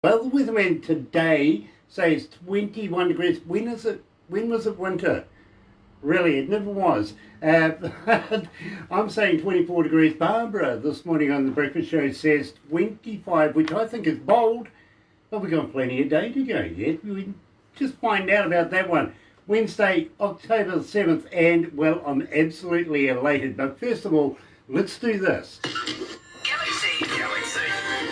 Well, the weatherman today says 21 degrees. When is it? When was it winter? Really, it never was. I'm saying 24 degrees. Barbara this morning on the breakfast show says 25, which I think is bold, but we've got plenty of day to go yet. We just find out about that one. Wednesday, October 7th, and well, I'm absolutely elated. But first of all, let's do this. Galaxy 107fm.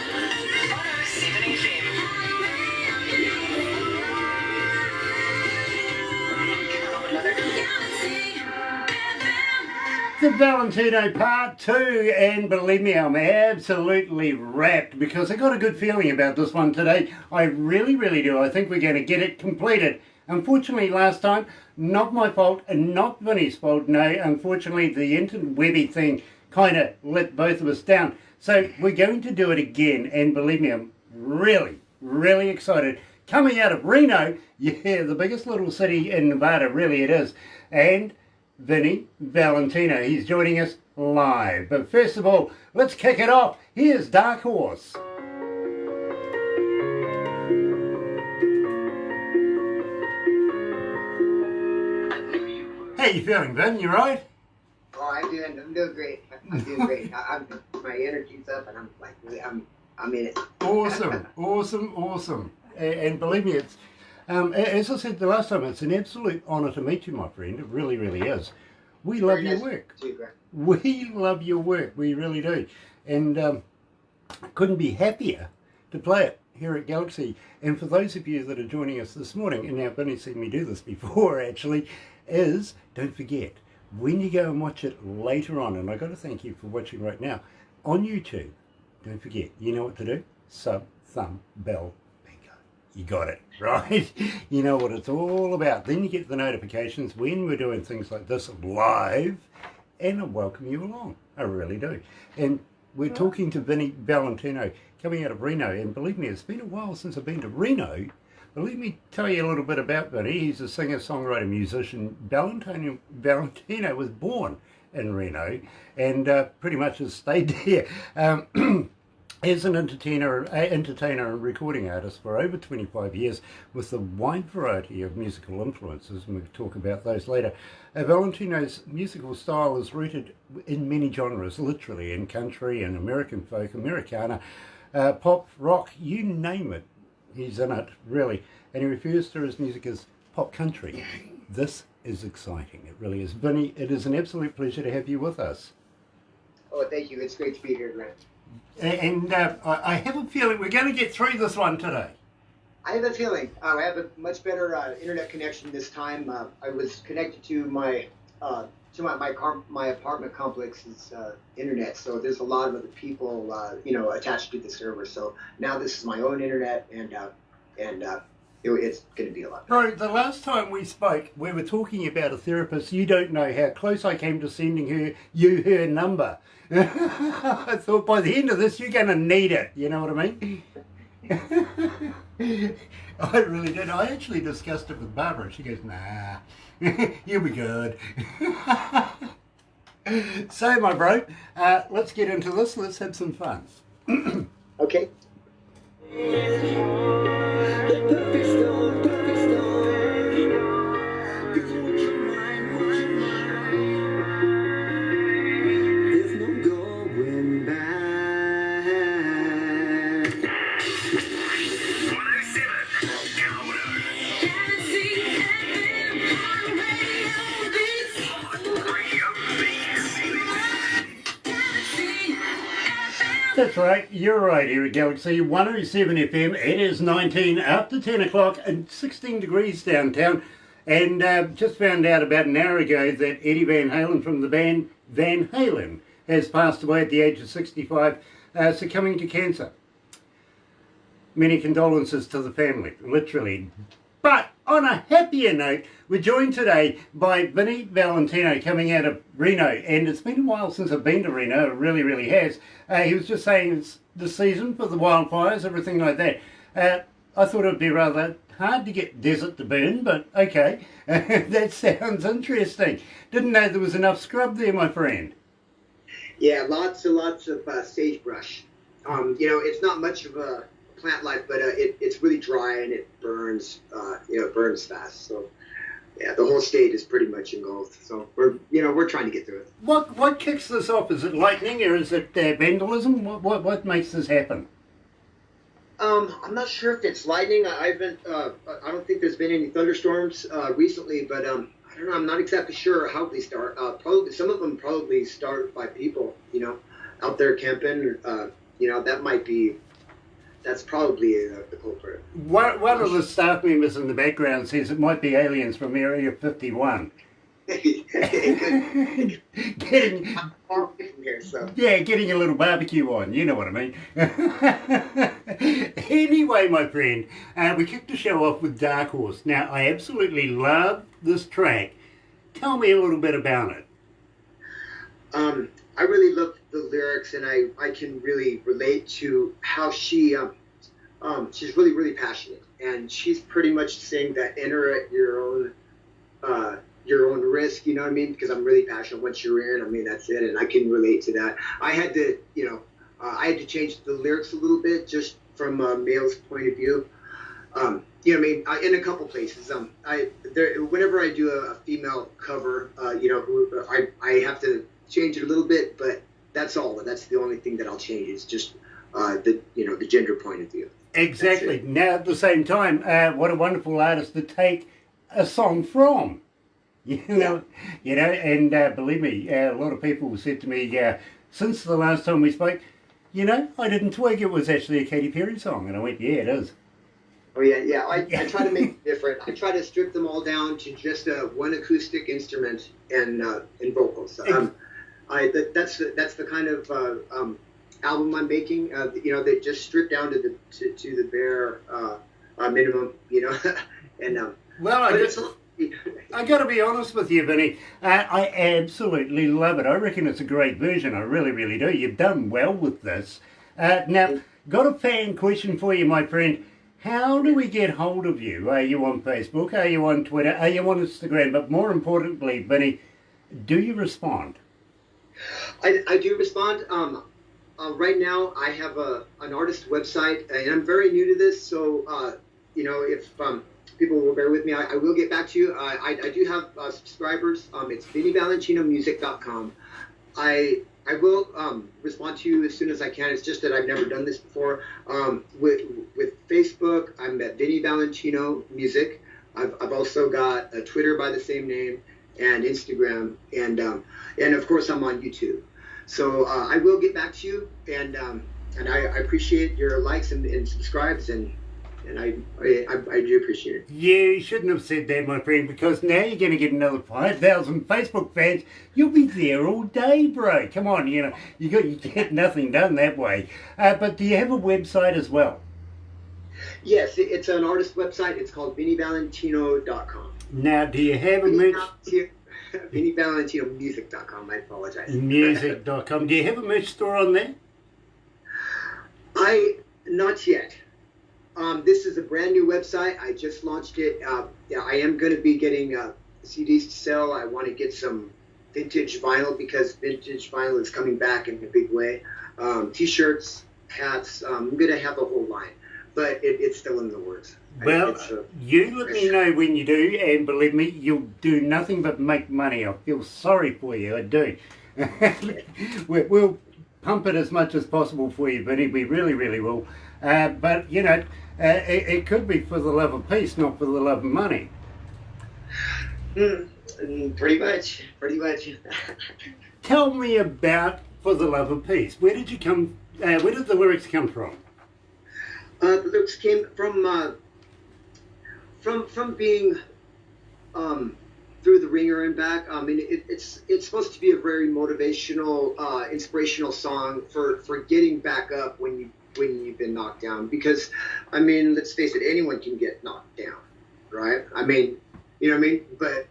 The Valentino Part 2, and believe me, I'm absolutely wrapped because I got a good feeling about this one today. I really, really do. I think we're going to get it completed. Unfortunately, last time, not my fault and not Vinnie's fault. No, unfortunately, the interwebby thing kind of let both of us down. So we're going to do it again, and believe me, I'm really, really excited. Coming out of Reno, yeah, the biggest little city in Nevada, really it is. And Vinnie Valentino, he's joining us live. But first of all, let's kick it off. Here's Dark Horse. How you feeling, Vin? You right? Oh, I'm doing great. I'm doing great. My energy's up, and I'm in it. Awesome. And believe me, it's as I said the last time, it's an absolute honour to meet you, my friend. It really, really is. We love your work. We love your work. We really do, and couldn't be happier to play it here at Galaxy. And for those of you that are joining us this morning, and now Vinnie's seen me do this before actually, is don't forget, when you go and watch it later on, and I got to thank you for watching right now on YouTube, don't forget, you know what to do? Sub, thumb, bell, bingo. You got it, right? You know what it's all about. Then you get the notifications when we're doing things like this live, and I welcome you along. I really do. And we're talking to Vinnie Valentino coming out of Reno, and believe me, it's been a while since I've been to Reno. But let me tell you a little bit about Vinnie. He's a singer, songwriter, musician. Valentino was born in Reno and pretty much has stayed there as an entertainer and recording artist for over 25 years with a wide variety of musical influences, and we'll talk about those later. Valentino's musical style is rooted in many genres, literally in country and American folk, Americana, pop, rock, you name it. He's in it, really. And he refers to his music as pop country. This is exciting. It really is. Vinnie, it is an absolute pleasure to have you with us. Oh, thank you. It's great to be here, Grant. And I have a feeling we're going to get through this one today. I have a feeling. I have a much better internet connection this time. I was connected to my apartment complex's internet, so there's a lot of other people, attached to the server. So now this is my own internet, and it's going to be a lot better. Bro, the last time we spoke, we were talking about a therapist. You don't know how close I came to sending her number. I thought by the end of this, you're going to need it. You know what I mean? I really did. I actually discussed it with Barbara. She goes, nah, you'll be good. So, my bro, let's get into this. Let's have some fun. Okay. That's right, you're right here at Galaxy 107 FM. It is 19 after 10 o'clock and 16 degrees downtown. And just found out about an hour ago that Eddie Van Halen from the band Van Halen has passed away at the age of 65, succumbing to cancer. Many condolences to the family, literally. But on a happier note, we're joined today by Vinnie Valentino coming out of Reno. And it's been a while since I've been to Reno, it really, really has. He was just saying it's the season for the wildfires, everything like that. I thought it would be rather hard to get desert to burn, but okay. That sounds interesting. Didn't know there was enough scrub there, my friend. Yeah, lots and lots of sagebrush. It's not much of a plant life, but it's really dry and it burns, it burns fast. So yeah, the whole state is pretty much engulfed. So we're trying to get through it. What kicks this off? Is it lightning or is it vandalism? What makes this happen? I'm not sure if it's lightning. I don't think there's been any thunderstorms recently, but I don't know. I'm not exactly sure how they start. Probably some of them probably start by people, out there camping. That's probably the culprit. One of the staff members in the background says it might be aliens from Area 51. getting far away from here, so. Yeah, getting a little barbecue on, you know what I mean. Anyway, my friend, we kicked the show off with Dark Horse. Now, I absolutely love this track. Tell me a little bit about it. I really love the lyrics, and I can really relate to how she's really, really passionate, and she's pretty much saying that enter at your own risk, you know what I mean? Because I'm really passionate. Once you're in, I mean, that's it, and I can relate to that. I had to change the lyrics a little bit just from a male's point of view. In a couple places. Whenever I do a female cover, I have to change it a little bit, but that's all. That's the only thing that I'll change. Is just the gender point of view. Exactly. Now, at the same time, what a wonderful artist to take a song from. And believe me, a lot of people said to me, since the last time we spoke, I didn't twig it was actually a Katy Perry song. And I went, yeah, it is. Oh, yeah. I try to make it different. I try to strip them all down to just one acoustic instrument and vocals. That's the kind of album I'm making. They just strip down to the bare minimum. I got to be honest with you, Vinny. I absolutely love it. I reckon it's a great version. I really, really do. You've done well with this. Now, got a fan question for you, my friend. How do we get hold of you? Are you on Facebook? Are you on Twitter? Are you on Instagram? But more importantly, Vinny, do you respond? I do respond. Right now, I have an artist website, and I'm very new to this, so if people will bear with me, I will get back to you. I do have subscribers. It's VinnieValentinoMusic.com. I will respond to you as soon as I can. It's just that I've never done this before. With Facebook, I'm at Vinnie Valentino Music. I've also got a Twitter by the same name and Instagram, and of course I'm on YouTube. So I will get back to you, and I appreciate your likes and subscribes, and I do appreciate it. You shouldn't have said that, my friend, because now you're going to get another 5,000 Facebook fans. You'll be there all day, bro. Come on, you get nothing done that way. But do you have a website as well? Yes, it's an artist website. It's called VinnieValentino.com. Now, do you have a merch? VinnieValentinoMusic.com. I apologize. Music.com. Do you have a merch store on there? Not yet. This is a brand new website. I just launched it. I am going to be getting CDs to sell. I want to get some vintage vinyl because vintage vinyl is coming back in a big way. T-shirts, hats. I'm going to have a whole line, but it's still in the works. Well, you let me know when you do, and believe me, you'll do nothing but make money. I feel sorry for you, I do. We'll pump it as much as possible for you, Vinny. We really, really will. But, it could be for the love of peace, not for the love of money. Pretty much. Tell me about For the Love of Peace. Where did the lyrics come from? The lyrics came from being through the ringer and back. I mean, it's supposed to be a very motivational, inspirational song for getting back up when you've been knocked down. Because, I mean, let's face it, anyone can get knocked down, right? I mean, you know what I mean? But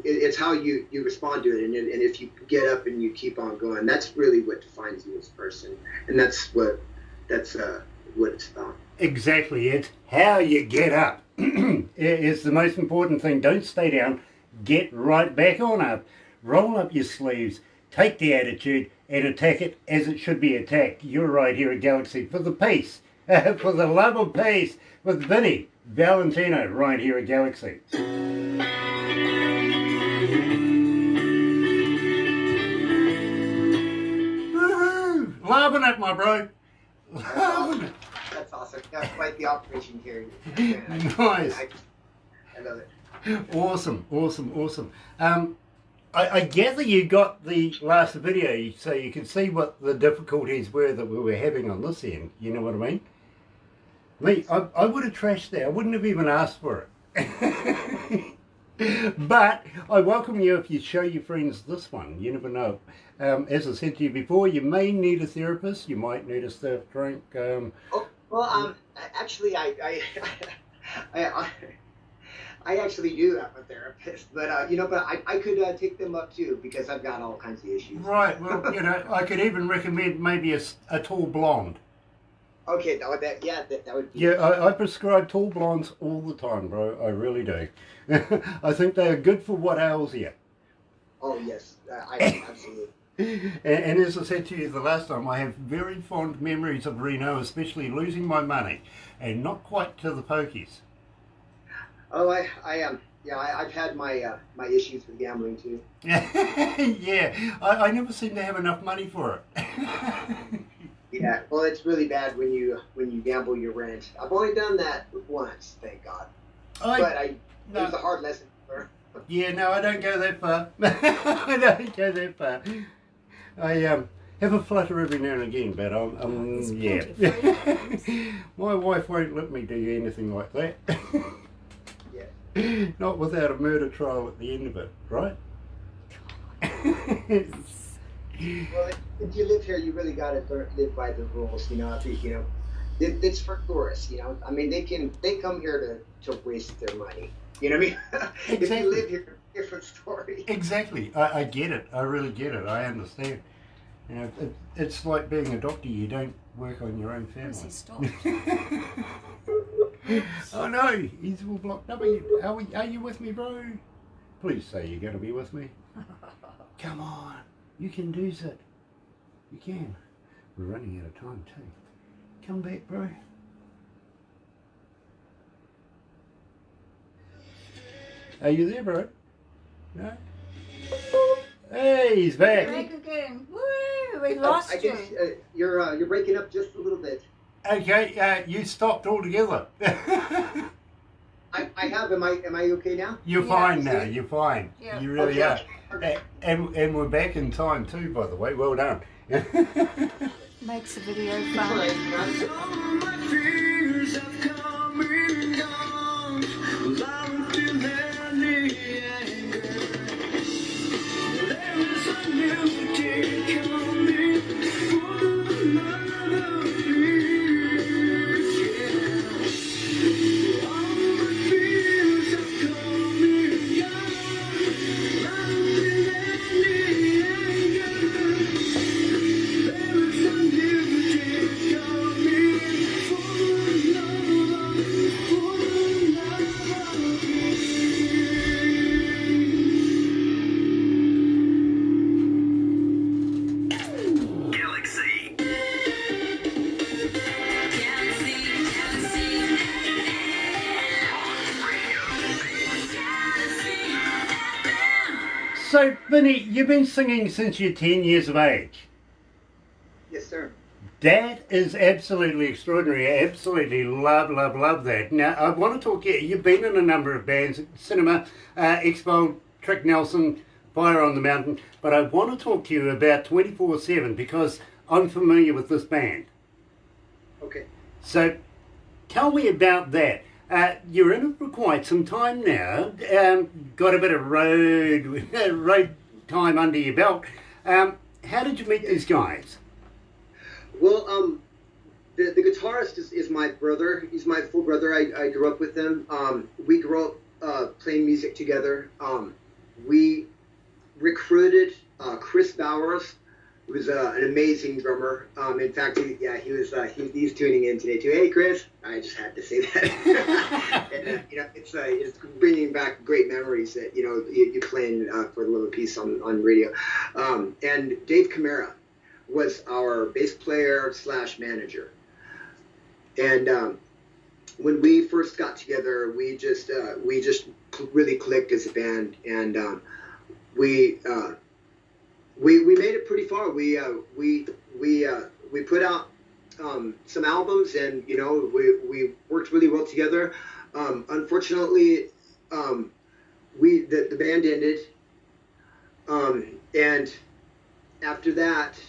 it's how you respond to it, and if you get up and you keep on going, that's really what defines you as a person, and that's what it's about. Exactly, it's how you get up. It's the most important thing. Don't stay down. Get right back on up. Roll up your sleeves. Take the attitude and attack it as it should be attacked. You're right here at Galaxy for the peace for the love of peace with Vinnie Valentino right here at Galaxy. Woohoo! Loving it, my bro. Loving it. That's awesome. That's quite the operation here. Nice. I love it. Awesome, awesome, awesome. I gather you got the last video so you could see what the difficulties were that we were having on this end. You know what I mean? Me, I would have trashed that. I wouldn't have even asked for it. But I welcome you if you show your friends this one. You never know. As I said to you before, you may need a therapist. You might need a stiff drink. Actually, I actually do have a therapist, but I could take them up too because I've got all kinds of issues. Right. Well, I could even recommend maybe a tall blonde. Okay, that would be. Yeah, I prescribe tall blondes all the time, bro. I really do. I think they are good for what ails you. Oh yes, I absolutely. And as I said to you the last time, I have very fond memories of Reno, especially losing my money, and not quite to the pokies. Oh, I've had my my issues with gambling too. Yeah, I never seem to have enough money for it. Yeah, well, it's really bad when you gamble your rent. I've only done that once, thank God. It was a hard lesson to learn. Yeah, no, I don't go that far. I don't go that far. I have a flutter every now and again, but yeah. My wife won't let me do anything like that. Yeah. Not without a murder trial at the end of it, right? Well, if you live here, you really got to live by the rules, It's for tourists, I mean, they come here to waste their money, you know what I mean? Exactly. If you live here, different story. Exactly. I get it. I really get it. I understand. It's like being a doctor. You don't work on your own family. Oh no, he's all blocked up. Are you with me, bro? Please say you're going to be with me. Come on. You can do it. You can. We're running out of time too. Come back, bro. Are you there, bro? No? Hey, he's back. Back again. Woo! We lost I guess, you're breaking up just a little bit. Okay, you stopped altogether. I have. Am I okay now? You're fine now. You're fine. Yeah. You really Okay. are. And we're back in time too, by the way. Well done. Makes the video fun. So, Vinnie, you've been singing since you're 10 years of age. Yes, sir. That is absolutely extraordinary. I absolutely love that. Now, I want to talk to you. You've been in a number of bands, Cinema, Expo, Trick Nelson, Fire on the Mountain, but I want to talk to you about 24/7 because I'm familiar with this band. Okay. So, tell me about that. You're in it for quite some time now. Got a bit of road time under your belt. How did you meet these guys? Well, the guitarist is my brother. He's my full brother. I grew up with him. We grew up playing music together. We recruited Chris Bowers, who was an amazing drummer. In fact, he's tuning in today too. Hey, Chris, I just had to say that. And, it's bringing back great memories that you playing for the little piece on radio. And Dave Camara was our bass player / manager. And when we first got together, we just really clicked as a band, and we made it pretty far. We put out some albums, and we worked really well together. Unfortunately, the band ended, and after that,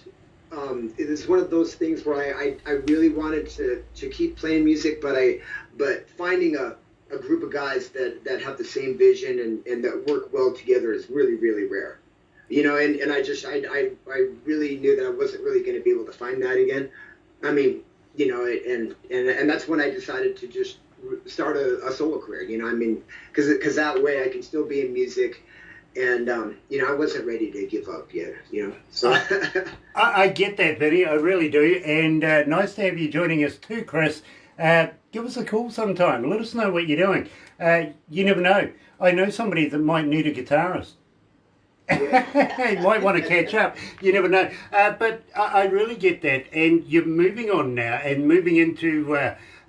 it was one of those things where I really wanted to keep playing music, but finding a group of guys that have the same vision and that work well together is really, really rare. And I really knew that I wasn't really going to be able to find that again. I mean, and that's when I decided to just start a solo career. Because that way I can still be in music. And, I wasn't ready to give up yet, so. I get that, Vinnie, I really do. And nice to have you joining us too, Chris. Give us a call sometime. Let us know what you're doing. You never know. I know somebody that might need a guitarist. Yeah. You might want to catch up. You never know. But I really get that. And you're moving on now and moving into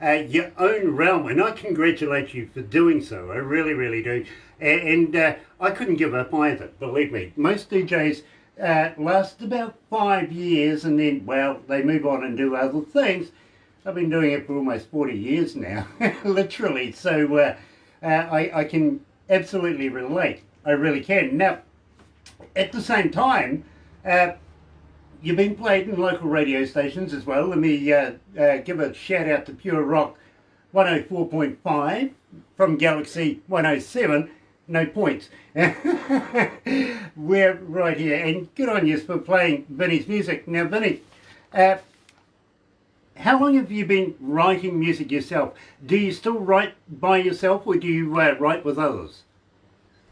your own realm. And I congratulate you for doing so. I really, really do. And I couldn't give up either, believe me. Most DJs last about 5 years and then, well, they move on and do other things. I've been doing it for almost 40 years now, literally. So I can absolutely relate. I really can. Now, at the same time, you've been played in local radio stations as well. Let me give a shout out to Pure Rock 104.5 from Galaxy 107. No points. We're right here. And good on you for playing Vinnie's music. Now, Vinnie, how long have you been writing music yourself? Do you still write by yourself or do you write with others?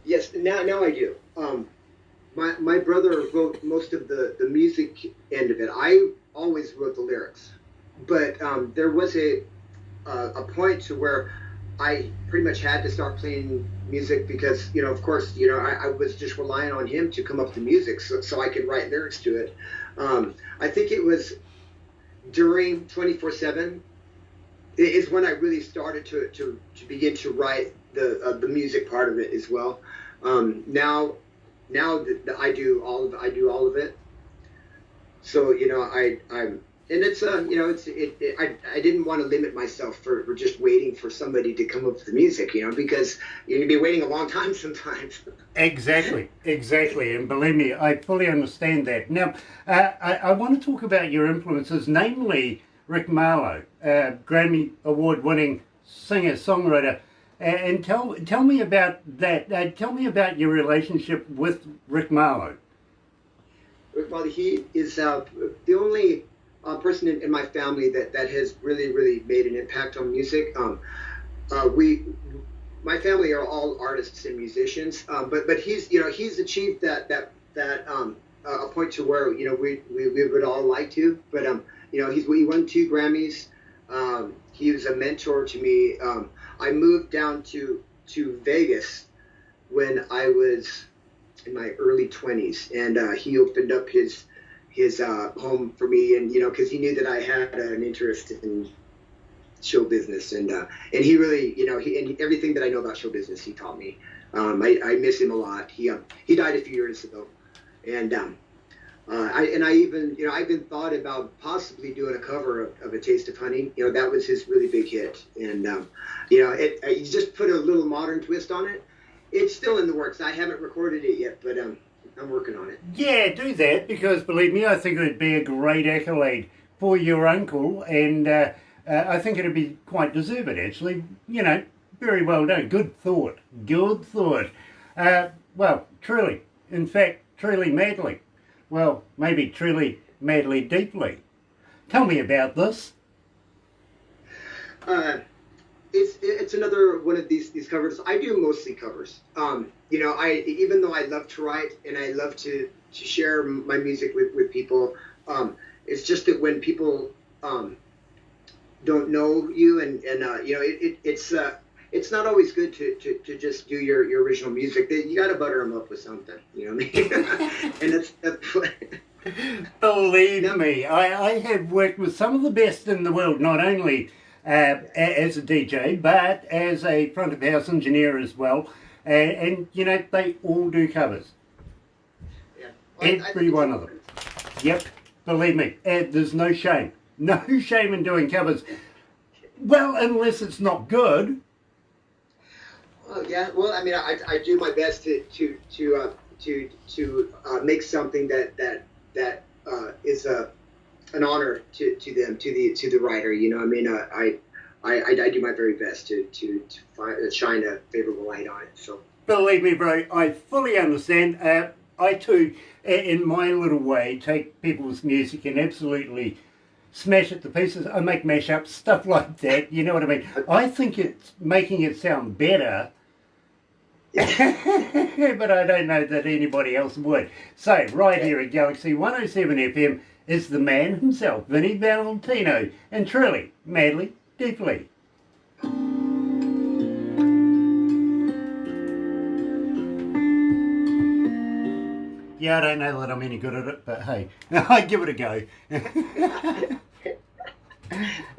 Yes, now I do. My brother wrote most of the music end of it. I always wrote the lyrics. But there was a point to where I pretty much had to start playing music because, of course, I was just relying on him to come up with the music so I could write lyrics to it. I think it was during 24/7 is when I really started to begin to write the music part of it as well. Now I do all of it. So I'm. And it's I didn't want to limit myself for just waiting for somebody to come up with the music, because you can be waiting a long time sometimes. Exactly, and believe me, I fully understand that. Now, I want to talk about your influences, namely Rick Marlowe, Grammy Award-winning singer-songwriter, and tell me about that. Tell me about your relationship with Rick Marlowe. Rick Marlowe, he is the only person in my family that has really made an impact on music. My family are all artists and musicians, but he's achieved that a point to where we would all like to. But he won 2 Grammys. He was a mentor to me. I moved down to Vegas when I was in my early 20s, and he opened up his home for me, and because he knew that I had an interest in show business, and he really, and everything that I know about show business, he taught me. I miss him a lot. He died a few years ago, and I even thought about possibly doing a cover of A Taste of Honey. That was his really big hit, and he just put a little modern twist on it. It's still in the works. I haven't recorded it yet, but I'm working on it. Yeah, do that, because believe me, I think it would be a great accolade for your uncle, and I think it would be quite deserved, actually. Very well done. Good thought. Well, truly, in fact, truly madly. Well, maybe truly madly deeply. Tell me about this. It's another one of these covers. I do mostly covers. Even though I love to write and I love to share my music with people, it's just that when people don't know you and it's not always good to just do your original music. You got to butter them up with something. You know what I mean? And that's Believe me, I have worked with some of the best in the world, not only as a DJ, but as a front of house engineer as well. And you know, they all do covers. Yeah. Well, Every one of them. Yep, believe me, there's no shame. No shame in doing covers. Well, unless it's not good. Well, yeah. Well, I mean, I do my best to make something that is an honor to them, to the writer. You know, I mean, I do my very best to shine a favorable light on it. So Believe me, bro, I fully understand. I too, in my little way, take people's music and absolutely smash it to pieces. I make mashups, stuff like that. You know what I mean? I think it's making it sound better. But I don't know that anybody else would. So, right here at Galaxy 107 FM is the man himself, Vinnie Valentino, and truly, madly, deeply. Yeah, I don't know that I'm any good at it, but hey, I give it a go.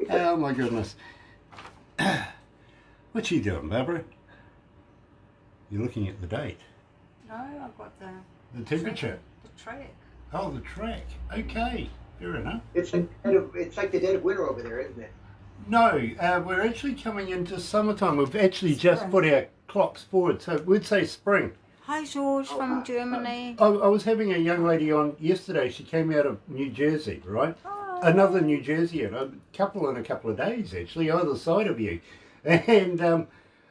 Oh my goodness. What you doing, Barbara? You're looking at the date. No, I've got the temperature. The track. Oh, the track. Okay, fair enough. it's like the dead of winter over there, isn't it? No, we're actually coming into summertime. We've actually just put our clocks forward, so we'd say spring. Hi, George from Germany. I was having a young lady on yesterday. She came out of New Jersey, right? Oh. Another New Jerseyan, a couple in a couple of days, actually, either side of you. And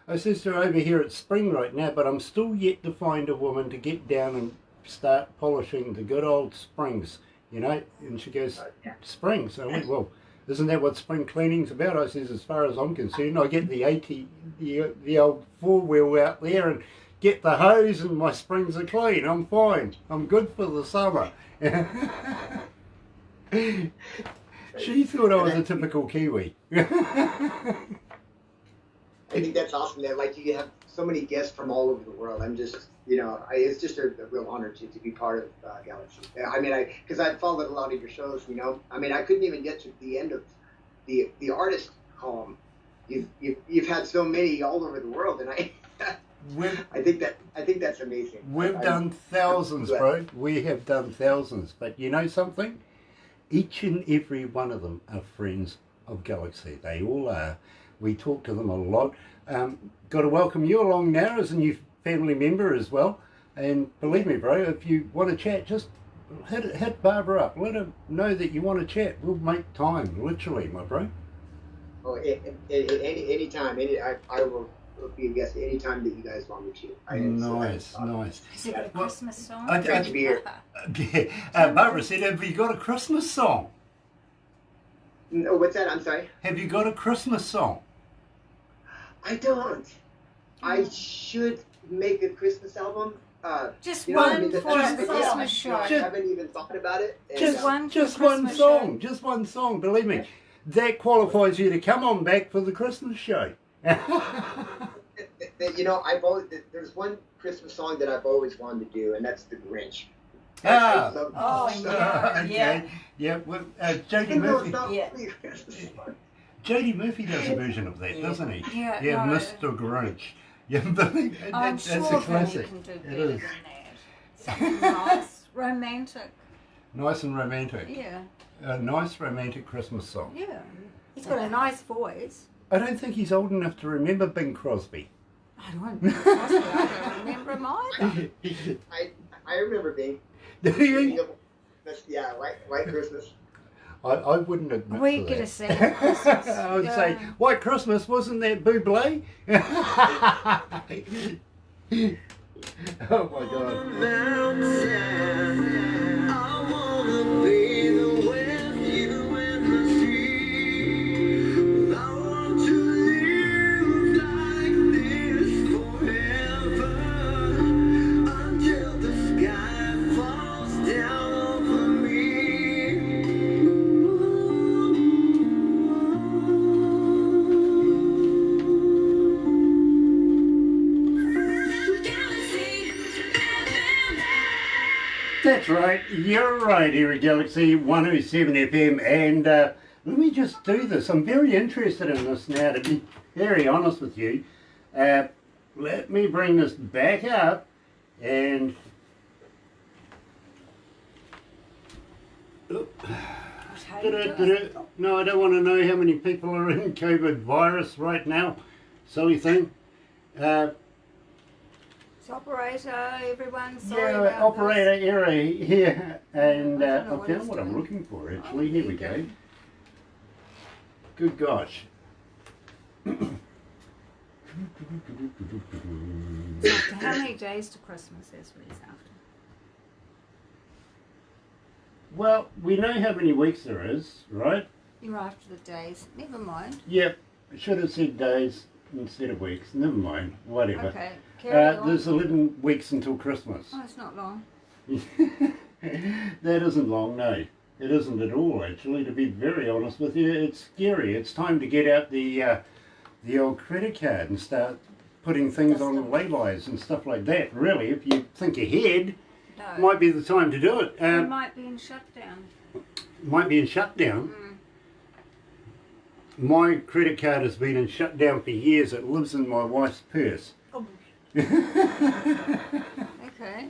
I says to her, over here it's spring right now, but I'm still yet to find a woman to get down and start polishing the good old springs, you know? And she goes, spring? So I went, well, isn't that what spring cleaning's about? I says, as far as I'm concerned, I get the old four-wheel out there and get the hose and my springs are clean. I'm fine. I'm good for the summer. She thought I was a typical Kiwi. I think that's awesome that like you have so many guests from all over the world. I'm just, you know, it's just a real honor to be part of Galaxy. I mean, because I've followed a lot of your shows, you know. I mean, I couldn't even get to the end of the artist column. You've had so many all over the world, and I think that's amazing. We've done thousands, bro. We have done thousands. But you know something? Each and every one of them are friends of Galaxy. They all are. We talk to them a lot. Got to welcome you along now as a new family member as well. And believe me, bro, if you want to chat, just hit Barbara up. Let her know that you want to chat. We'll make time, literally, my bro. Oh, any time. I will be a guest any time that you guys want me to. Nice. Is it a Christmas song? Great to be here. Barbara said, have you got a Christmas song? No, what's that? I'm sorry? Have you got a Christmas song? I don't. I should make a Christmas album. Just you know, one I mean, for a Christmas show. I haven't even thought about it. And, Just one song. Just one song. Believe me, that qualifies you to come on back for the Christmas show. You know, there's one Christmas song that I've always wanted to do, and that's The Grinch. Ah. Yeah. Yeah. Well, Jody Murphy. Jody Murphy does a version of that, doesn't he? Yeah. No. Mr. Grinch. Yeah, that's sure a classic. Can do It better is. than that. Something nice, romantic. Nice and romantic. Yeah. A nice romantic Christmas song. Yeah. He's got a nice voice. I don't think he's old enough to remember Bing Crosby. I don't remember him either. I remember Bing. Do you? Yeah, White Christmas. I wouldn't admit We to get that. a Santa Christmas. I would say, White Christmas, wasn't that Bublé? Oh my God. That's right, you're right here at Galaxy 107 FM, and let me just do this. I'm very interested in this now, to be very honest with you. Let me bring this back up and... No, I don't want to know how many people are in COVID virus right now. Silly thing. It's operator, everyone. Sorry Yeah, about operator this. error here, and I don't know I've what found it's what I'm doing. looking for actually. Here we go. Good gosh. So how many days to Christmas is what he's after? Well, we know how many weeks there is, right? You're after the days. Never mind. Yep, I should have said days instead of weeks. Never mind, whatever. Okay, carry on. There's 11 weeks until Christmas. Oh, it's not long. That isn't long, no. It isn't at all, actually, to be very honest with you. It's scary. It's time to get out the old credit card and start putting things on laybys and stuff like that. Really, if you think ahead, No. might be the time to do it. We might be in shutdown. Might be in shutdown. My credit card has been in shutdown for years. It lives in my wife's purse. Oh. Okay.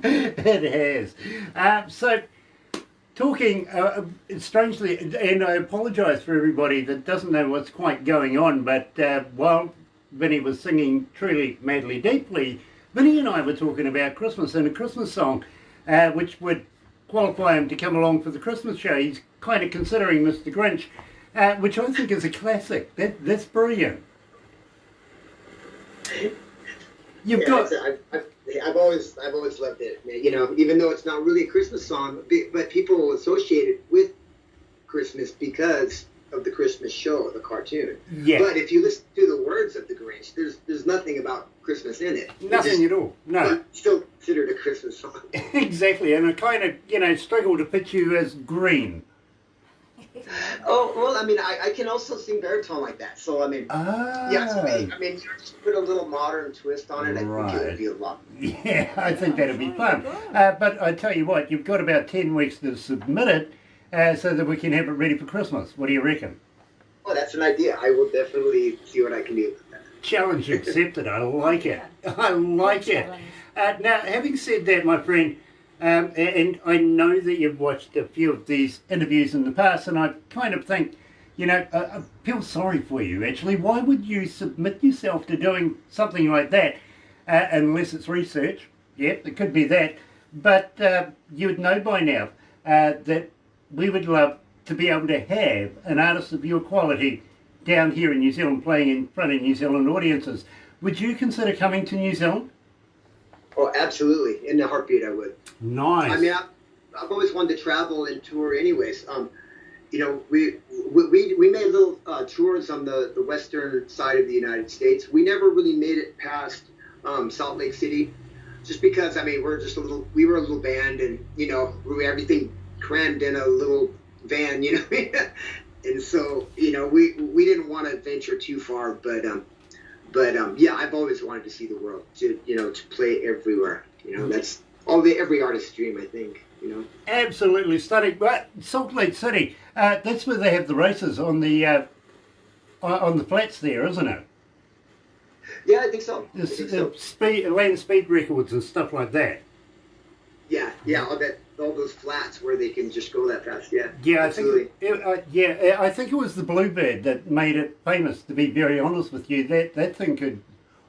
It has. So, talking strangely, and I apologise for everybody that doesn't know what's quite going on, but while Vinnie was singing Truly, Madly, Deeply, Vinnie and I were talking about Christmas and a Christmas song, which would qualify him to come along for the Christmas show. He's kind of considering Mr. Grinch, which I think is a classic. That's brilliant. You've got... I've always loved it, man. You know, even though it's not really a Christmas song, but people associate it with Christmas because of the Christmas show, the cartoon. Yeah. But if you listen to the words of the Grinch, there's nothing about Christmas in it. Nothing at all. No. But still considered a Christmas song. Exactly, and I kind of, struggle to picture you as green. Oh, well, I mean, I can also sing baritone like that. So, I mean, yeah, so, I mean, you just put a little modern twist on it. I think it would be a lot. Yeah, I think that'd be fun. But I tell you what, you've got about 10 weeks to submit it so that we can have it ready for Christmas. What do you reckon? Oh, that's an idea. I will definitely see what I can do. Challenge accepted. I like it. I like it. Now, having said that, my friend, and I know that you've watched a few of these interviews in the past, and I kind of think, I feel sorry for you, actually. Why would you submit yourself to doing something like that, unless it's research? Yep, it could be that. But you would know by now that we would love to be able to have an artist of your quality down here in New Zealand playing in front of New Zealand audiences. Would you consider coming to New Zealand? Oh, absolutely. In a heartbeat, I would. Nice. I mean, I've always wanted to travel and tour anyways. We made little tours on the western side of the United States. We never really made it past Salt Lake City, just because, I mean, we were a little band, and, everything crammed in a little van, and so, we didn't want to venture too far, but yeah, I've always wanted to see the world, to play everywhere. That's every artist's dream, I think. Absolutely stunning. But Salt Lake City, that's where they have the races on the flats there, isn't it? Yeah, I think so. Land speed records and stuff like that. Yeah, all those flats where they can just go that fast. Yeah, yeah, absolutely. I think it was the Bluebird that made it famous. To be very honest with you, that thing could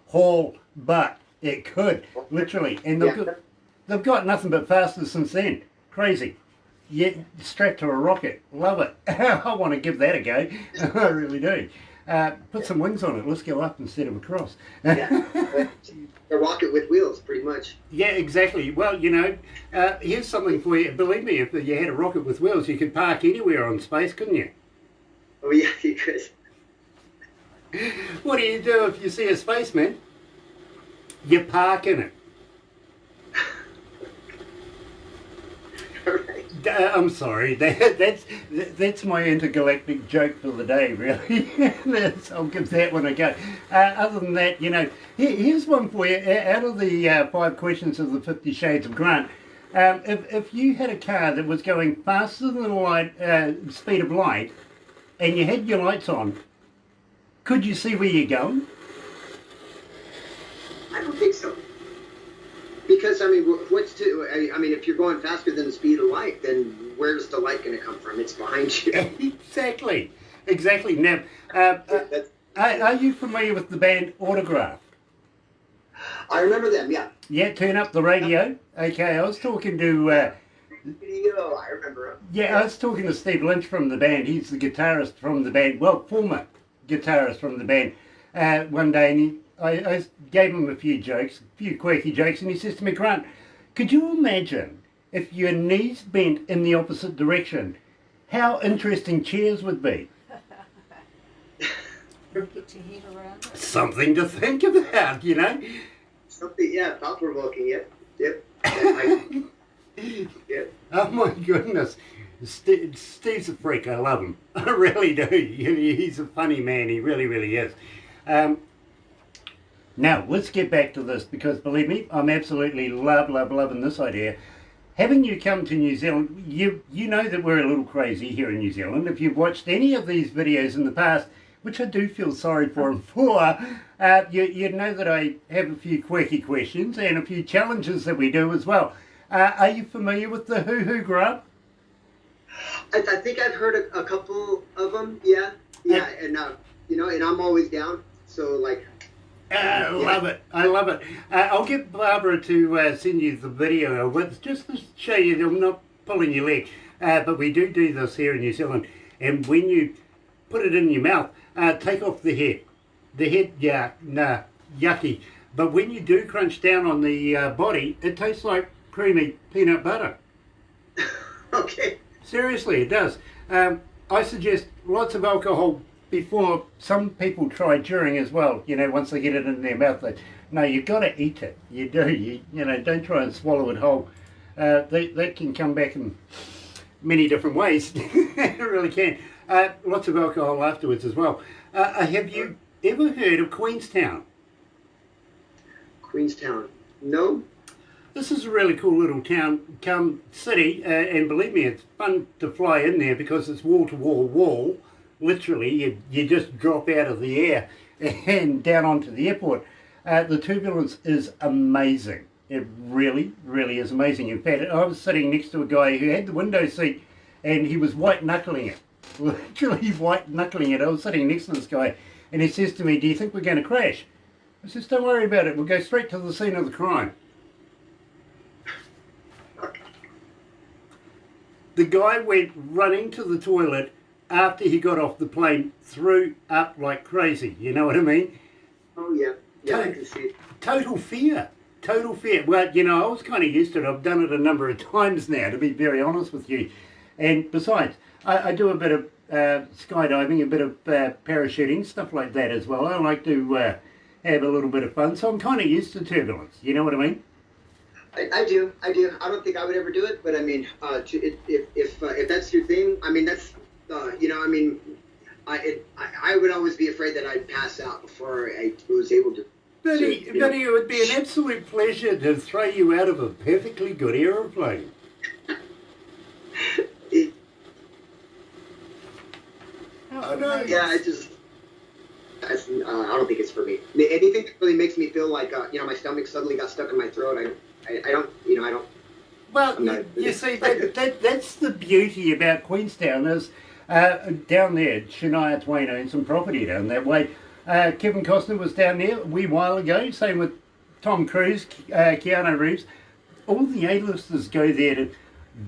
haul butt. It could literally, and they've got nothing but faster since then. Crazy. Yeah, strapped to a rocket. Love it. I want to give that a go. I really do. Put some wings on it. Let's go up instead of across. Yeah, a rocket with wheels, pretty much. Yeah, exactly. Well, here's something for you. Believe me, if you had a rocket with wheels, you could park anywhere on space, couldn't you? Oh, yeah, you could. What do you do if you see a spaceman? You park in it. Right. I'm sorry. That's my intergalactic joke for the day, really. I'll give that one a go. Other than that, here's one for you. Out of the 5 questions of the 50 Shades of Grant, if you had a car that was going faster than the speed of light, and you had your lights on, could you see where you're going? I don't think so. Because, I mean, if you're going faster than the speed of light, then where's the light going to come from? It's behind you. Exactly. Now, are you familiar with the band Autograph? I remember them, yeah. Yeah, turn up the radio. Okay, I was talking to... I remember him. Yeah, I was talking to Steve Lynch from the band. He's the guitarist from the band, well, former guitarist from the band, one day, and I gave him a few quirky jokes, and he says to me, Grant, could you imagine if your knees bent in the opposite direction, how interesting chairs would be? Get your head around it. Something to think about, you know? Something, yeah, thought-provoking, yep. Yeah. Oh my goodness. Steve's a freak. I love him. I really do. He's a funny man. He really, really is. Now, let's get back to this, because believe me, I'm absolutely loving this idea. Having you come to New Zealand, you know that we're a little crazy here in New Zealand. If you've watched any of these videos in the past, which I do feel sorry for him for, you know that I have a few quirky questions and a few challenges that we do as well. Are you familiar with the Hoo Hoo Grub? I think I've heard a couple of them, yeah, and and I'm always down, so like... I love it. I'll get Barbara to send you the video just to show you. I'm not pulling your leg, but we do this here in New Zealand, and when you put it in your mouth, take off the head. The head, yucky. But when you do crunch down on the body, it tastes like creamy peanut butter. Okay. Seriously, it does. I suggest lots of alcohol before. Some people try during as well. Once they get it in their mouth, no, you've got to eat it. You do. You don't try and swallow it whole. That can come back in many different ways. It really can. Lots of alcohol afterwards as well. Have you ever heard of Queenstown? Queenstown? No. This is a really cool little town, city, and believe me, it's fun to fly in there because it's wall. Literally, you just drop out of the air and down onto the airport. The turbulence is amazing. It really, really is amazing. In fact, I was sitting next to a guy who had the window seat and he was white-knuckling it. Literally white-knuckling it. I was sitting next to this guy and he says to me, do you think we're going to crash? I says, don't worry about it. We'll go straight to the scene of the crime. The guy went running to the toilet after he got off the plane, threw up like crazy. You know what I mean? Oh, yeah. Yeah, I can see it. Total fear. Well, I was kind of used to it. I've done it a number of times now, to be very honest with you. And besides, I do a bit of skydiving, a bit of parachuting, stuff like that as well. I like to have a little bit of fun, so I'm kind of used to turbulence. You know what I mean? I do. I don't think I would ever do it, but I mean, if that's your thing, I mean, that's, I would always be afraid that I'd pass out before I was able to. Vinnie, it would be an absolute pleasure to throw you out of a perfectly good aeroplane. Oh, no. Yeah, I don't think it's for me. Anything that really makes me feel like, my stomach suddenly got stuck in my throat, I don't. Well, you see, that's the beauty about Queenstown is down there, Shania Twain owns some property down that way. Kevin Costner was down there a wee while ago, same with Tom Cruise, Keanu Reeves. All the A-listers go there to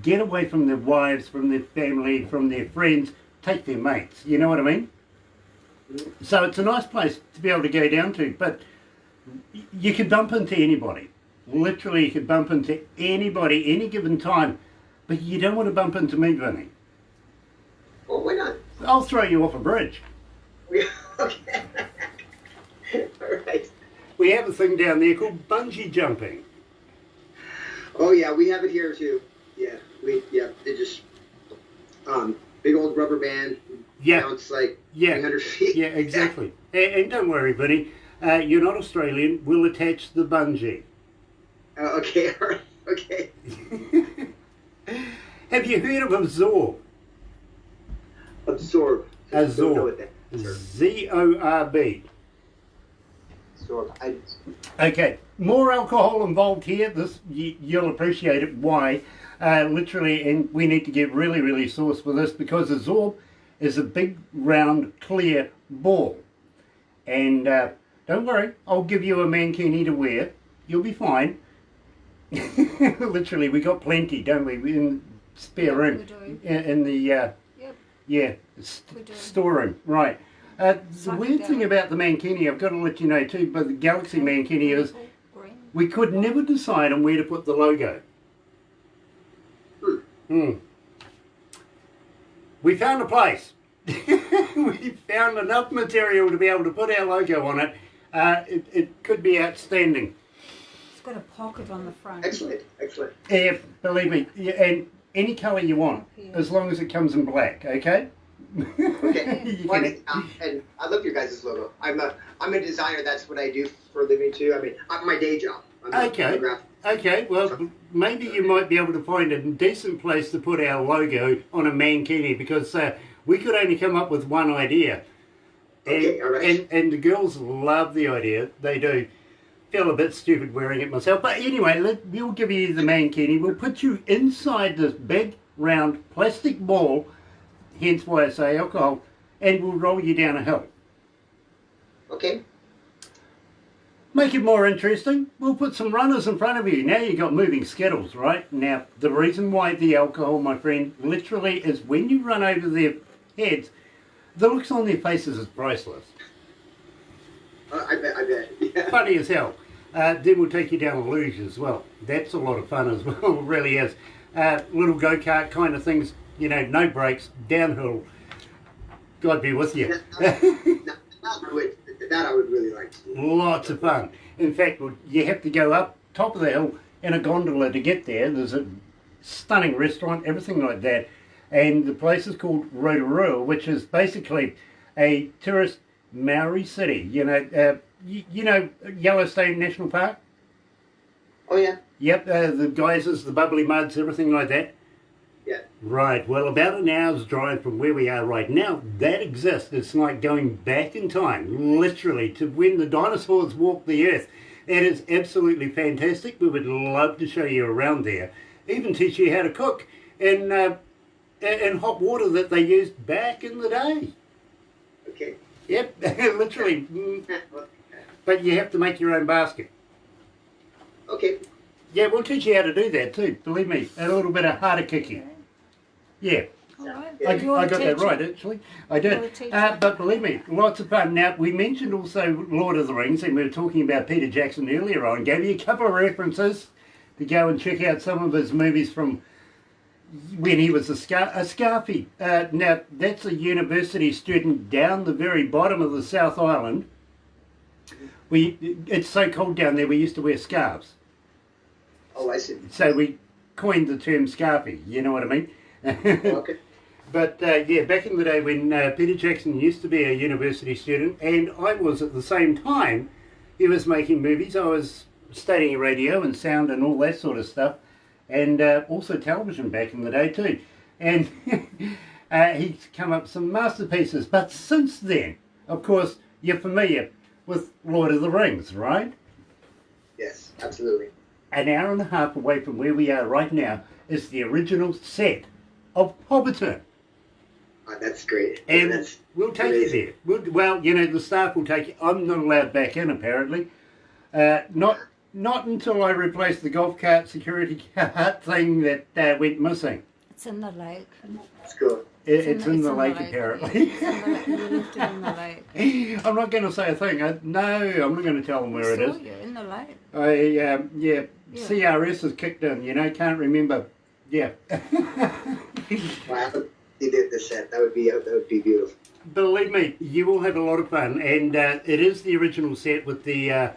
get away from their wives, from their family, from their friends, take their mates, you know what I mean? So it's a nice place to be able to go down to, but you could bump into anybody. Literally, you could bump into anybody any given time, but you don't want to bump into me, Vinnie. Well, why not? I'll throw you off a bridge. Okay. All right. We have a thing down there called bungee jumping. Oh yeah, we have it here too. Yeah, they just big old rubber band. Yeah. Bounce like 300 feet. Yeah, exactly. And don't worry, buddy. You're not Australian. We'll attach the bungee. Okay, all right, okay. Have you heard of absorb? Absorb. Don't know what that is. Z-O-R-B. Zorb. Okay, more alcohol involved here. This you'll appreciate it. Why? Literally, and we need to get really, really sauce for this because the Zorb is a big, round, clear ball. And don't worry, I'll give you a mankini to wear. You'll be fine. Literally, we got plenty, don't we? We in spare room We do. in the Yep. yeah We do. storeroom, right? The weird thing about the mankini, I've got to let you know too, but the Galaxy mankini is Green. we could never decide on where to put the logo. We found a place. We found enough material to be able to put our logo on it. It could be outstanding. It's got a pocket on the front. Excellent, excellent. Yeah, believe me, yeah, and any colour you want, as long as it comes in black, okay? Okay. You Well, can- and I love your guys' logo. I'm a designer. That's what I do for a living too. I mean, my day job. I'm a Okay. photographer. Okay, well, maybe you might be able to find a decent place to put our logo on a mankini because we could only come up with one idea. And, Okay, all right. and the girls love the idea. They do. Feel a bit stupid wearing it myself. But anyway, we'll give you the mankini. We'll put you inside this big, round, plastic ball, hence why I say alcohol, and we'll roll you down a hill. Okay. Make it more interesting, we'll put some runners in front of you. Now you've got moving skittles, right? Now, the reason why the alcohol, my friend, literally is when you run over their heads, the looks on their faces is priceless. I bet. Yeah. Funny as hell. Then we'll take you down a luge as well. That's a lot of fun as well, it really is. Little go-kart kind of things, you know, no brakes, downhill. God be with you. That I would really like to do. Lots of fun. In fact, you have to go up top of the hill in a gondola to get there. There's a stunning restaurant, everything like that. And the place is called Rotorua, which is basically a tourist Maori city. You know, you know Yellowstone National Park? Oh yeah. Yep, the geysers, the bubbly muds, everything like that. Yeah. Right, well, about an hour's drive from where we are right now, that exists. It's like going back in time, literally, to when the dinosaurs walked the earth. It is absolutely fantastic. We would love to show you around there. Even teach you how to cook in hot water that they used back in the day. Okay. Yep, literally. But you have to make your own basket. Okay. Yeah, we'll teach you how to do that too, believe me. A little bit of harder kicking. Yeah. All right. I You want got to that teach right, it? actually. I You did. want to teach it? But believe me, lots of fun. Now, we mentioned also Lord of the Rings, and we were talking about Peter Jackson earlier on. Gave you a couple of references to go and check out some of his movies from when he was a Scarfy. Now, that's a university student down the very bottom of the South Island. It's so cold down there, we used to wear scarves. Oh, I see. So we coined the term Scarfy, you know what I mean? Okay. But yeah, back in the day when Peter Jackson used to be a university student, and I was at the same time, he was making movies. I was studying radio and sound and all that sort of stuff, and also television back in the day too. And he's come up with some masterpieces. But since then, of course, you're familiar with Lord of the Rings, right? Yes, absolutely. An hour and a half away from where we are right now is the original set of Hobbiton. That's great. And That's we'll take amazing. you there. Well, you know, the staff will take you. I'm not allowed back in, apparently. Not until I replace the golf cart security cart thing that went missing. It's in the lake. That's cool. It's in the lake, apparently. It's in the lake. You left it in the lake. I'm not going to say a thing. No, I'm not going to tell them where it I saw is. you in the lake. Yeah, CRS has kicked in, you know, can't remember. Yeah. Wow. You did the set. That would be beautiful. Believe me, you will have a lot of fun, and it is the original set with the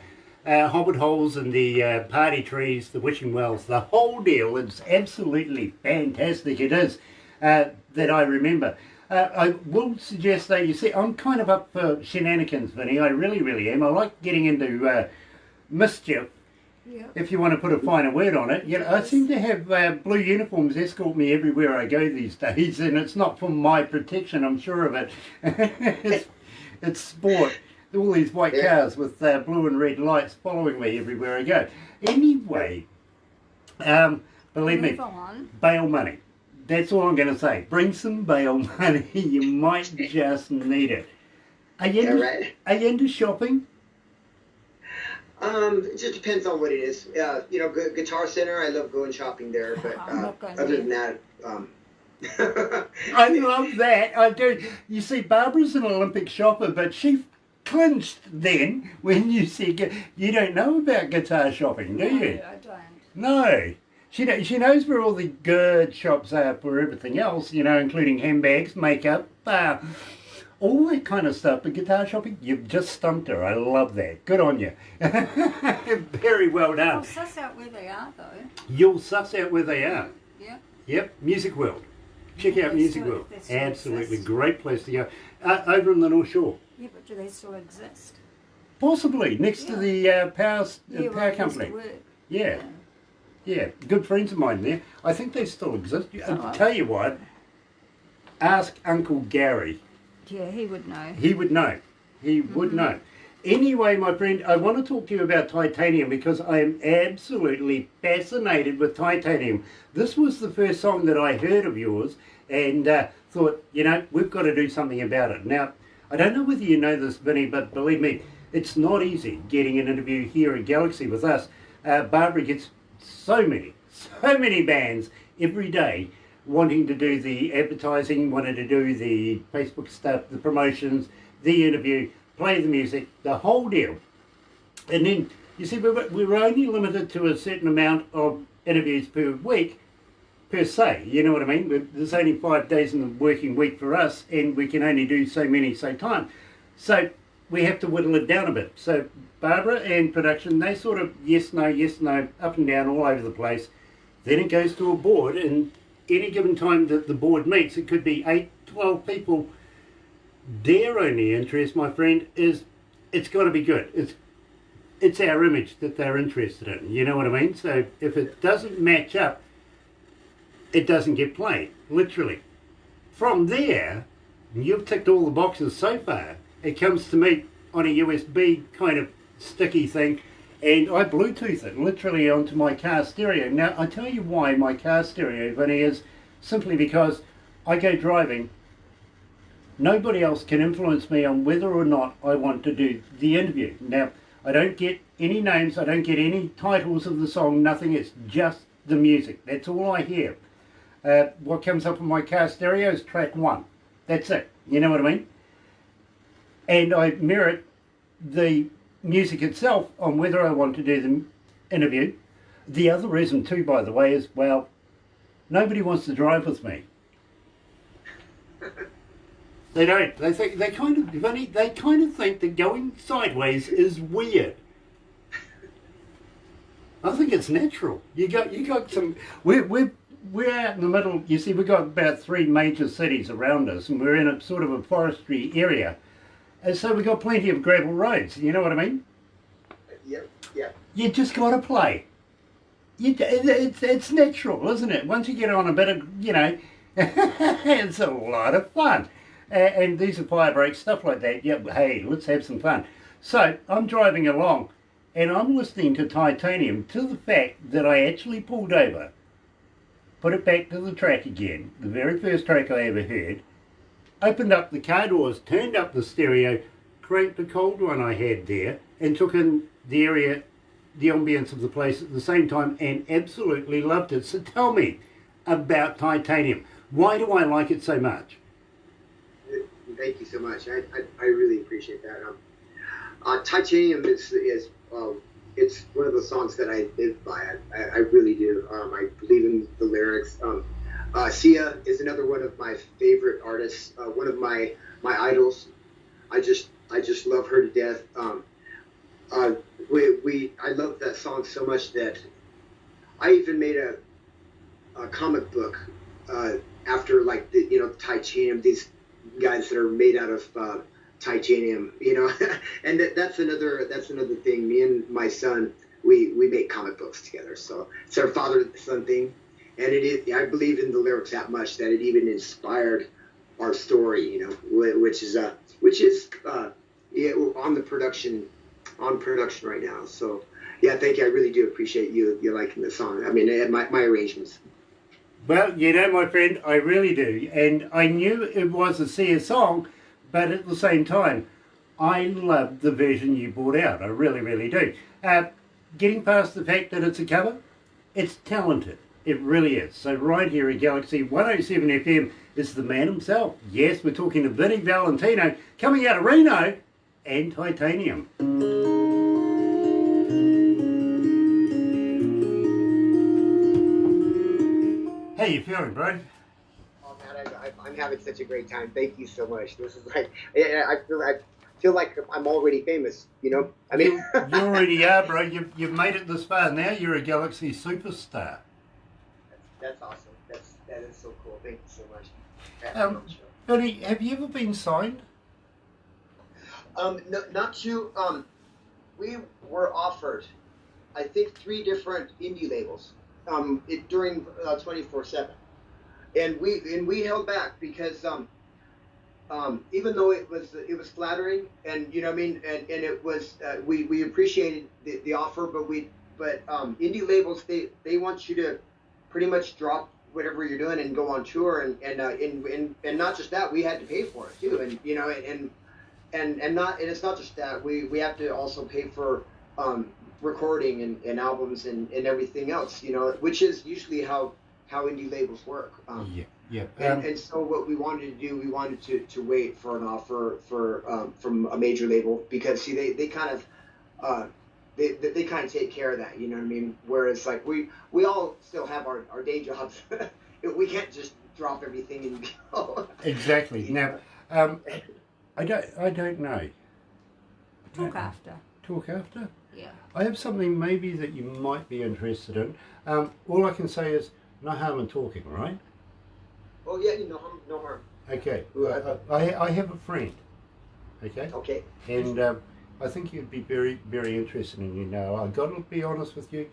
hobbit holes and the party trees, the wishing wells, the whole deal. It's absolutely fantastic. It is that I remember. I will suggest though, you see, I'm kind of up for shenanigans, Vinny. I really, really am. I like getting into mischief, Yep. if you want to put a finer word on it. You know, I seem to have blue uniforms escort me everywhere I go these days, and it's not for my protection, I'm sure of it. it's sport. All these white cars with blue and red lights following me everywhere I go. Anyway, believe me, Move on. bail money. That's all I'm going to say. Bring some bail money. You might just need it. Are you into shopping? It just depends on what it is. You know, Guitar Center, I love going shopping there, but I'm not going other there. than that, I love that. I do. You see, Barbara's an Olympic shopper, but she clinched then when you said you don't know about guitar shopping, do you? No, I don't. No. She knows where all the good shops are for everything else, you know, including handbags, makeup, all that kind of stuff. But guitar shopping, you've just stumped her. I love that. Good on you. Very well I'll done. suss out where they are, though. You'll suss out where they are. Yep. Yep, Music World. Check out They Music still- World. they still Absolutely exist. great place to go. Over on the North Shore. Yeah, but do they still exist? Possibly, next to the power Yeah, power where I used to company. work. Yeah. Yeah, good friends of mine there. I think they still exist. I'll tell you what, ask Uncle Gary. Yeah, he would know. He would know. He would know. Anyway, my friend, I want to talk to you about titanium because I am absolutely fascinated with titanium. This was the first song that I heard of yours and thought, you know, we've got to do something about it. Now, I don't know whether you know this, Vinnie, but believe me, it's not easy getting an interview here at Galaxy with us. Barbara gets so many bands every day wanting to do the advertising, wanting to do the Facebook stuff, the promotions, the interview, play the music, the whole deal. And then, you see, we're only limited to a certain amount of interviews per week, per se, you know what I mean? There's only 5 days in the working week for us, and we can only do so many, time. So we have to whittle it down a bit. So Barbara and production, they sort of yes, no, up and down, all over the place. Then it goes to a board, and any given time that the board meets, it could be 8, 12 people. Their only interest, my friend, is it's got to be good. It's our image that they're interested in, you know what I mean? So if it doesn't match up, it doesn't get played, literally. From there, you've ticked all the boxes so far, it comes to me on a USB kind of sticky thing, and I Bluetooth it literally onto my car stereo. Now, I tell you why my car stereo, Vinnie, is simply because I go driving. Nobody else can influence me on whether or not I want to do the interview. Now, I don't get any names, I don't get any titles of the song, nothing. It's just the music. That's all I hear. What comes up on my car stereo is track 1. That's it. You know what I mean? And I mirror the music itself on whether I want to do the interview. The other reason too, by the way, is, well, nobody wants to drive with me. They don't. They kind of think that going sideways is weird. I think it's natural. You got some. We're out in the middle. You see, we've got about 3 major cities around us, and we're in a sort of a forestry area, and so we've got plenty of gravel roads. You know what I mean? Yep. You just got to play. It's natural, isn't it? Once you get on a bit of, you know, it's a lot of fun. And these are fire breaks, stuff like that. Yep, hey, let's have some fun. So I'm driving along and I'm listening to Titanium to the fact that I actually pulled over, put it back to the track again, the very first track I ever heard, opened up the car doors, turned up the stereo, cranked the cold one I had there, and took in the area, the ambience of the place at the same time, and absolutely loved it. So tell me about Titanium. Why do I like it so much? Thank you so much. I really appreciate that. Titanium is it's one of the songs that I live by. I really do. I believe in the lyrics. Sia is another one of my favorite artists. One of my idols. I just love her to death. I love that song so much that I even made a comic book after, like, the titanium, these guys that are made out of titanium, and that's another thing. Me and my son, we make comic books together. So it's our father-son thing, and it is. I believe in the lyrics that much that it even inspired our story. You know, which is yeah, on production right now. So yeah, thank you. I really do appreciate you liking the song. I mean, my arrangements. Well, you know, my friend, I really do. And I knew it was a Sia song, but at the same time, I loved the version you brought out. I really, really do. Getting past the fact that it's a cover, it's talented. It really is. So right here at Galaxy 107 FM is the man himself. Yes, we're talking to Vinnie Valentino, coming out of Reno and Titanium. How you feeling, bro? Oh man, I'm having such a great time. Thank you so much. This is like, I feel like I'm already famous. You know, I mean, you already are, bro. You've made it this far. Now you're a Galaxy superstar. That's awesome. That is so cool. Thank you so much. Vinny, have you ever been signed? No, not to. We were offered, I think, 3 different indie labels. During 24/7, and we held back because even though it was flattering, and you know what I mean, and it was we appreciated the offer, but indie labels they want you to pretty much drop whatever you're doing and go on tour, and not just that, we had to pay for it too, and you know, and it's not just that, we have to also pay for recording and albums and everything else, you know, which is usually how indie labels work. And so what we wanted to do, we wanted to wait for an offer from a major label, because see they kind of they kind of take care of that, you know what I mean? Whereas like we all still have our day jobs. We can't just drop everything and go. Exactly. Now, I don't know. Talk after. Talk after? Yeah. I have something maybe that you might be interested in. All I can say is no harm in talking, right? Oh yeah, no harm. Okay. I have a friend. Okay. Okay. And I think you'd be very, very interested in. You know, I've got to be honest with you.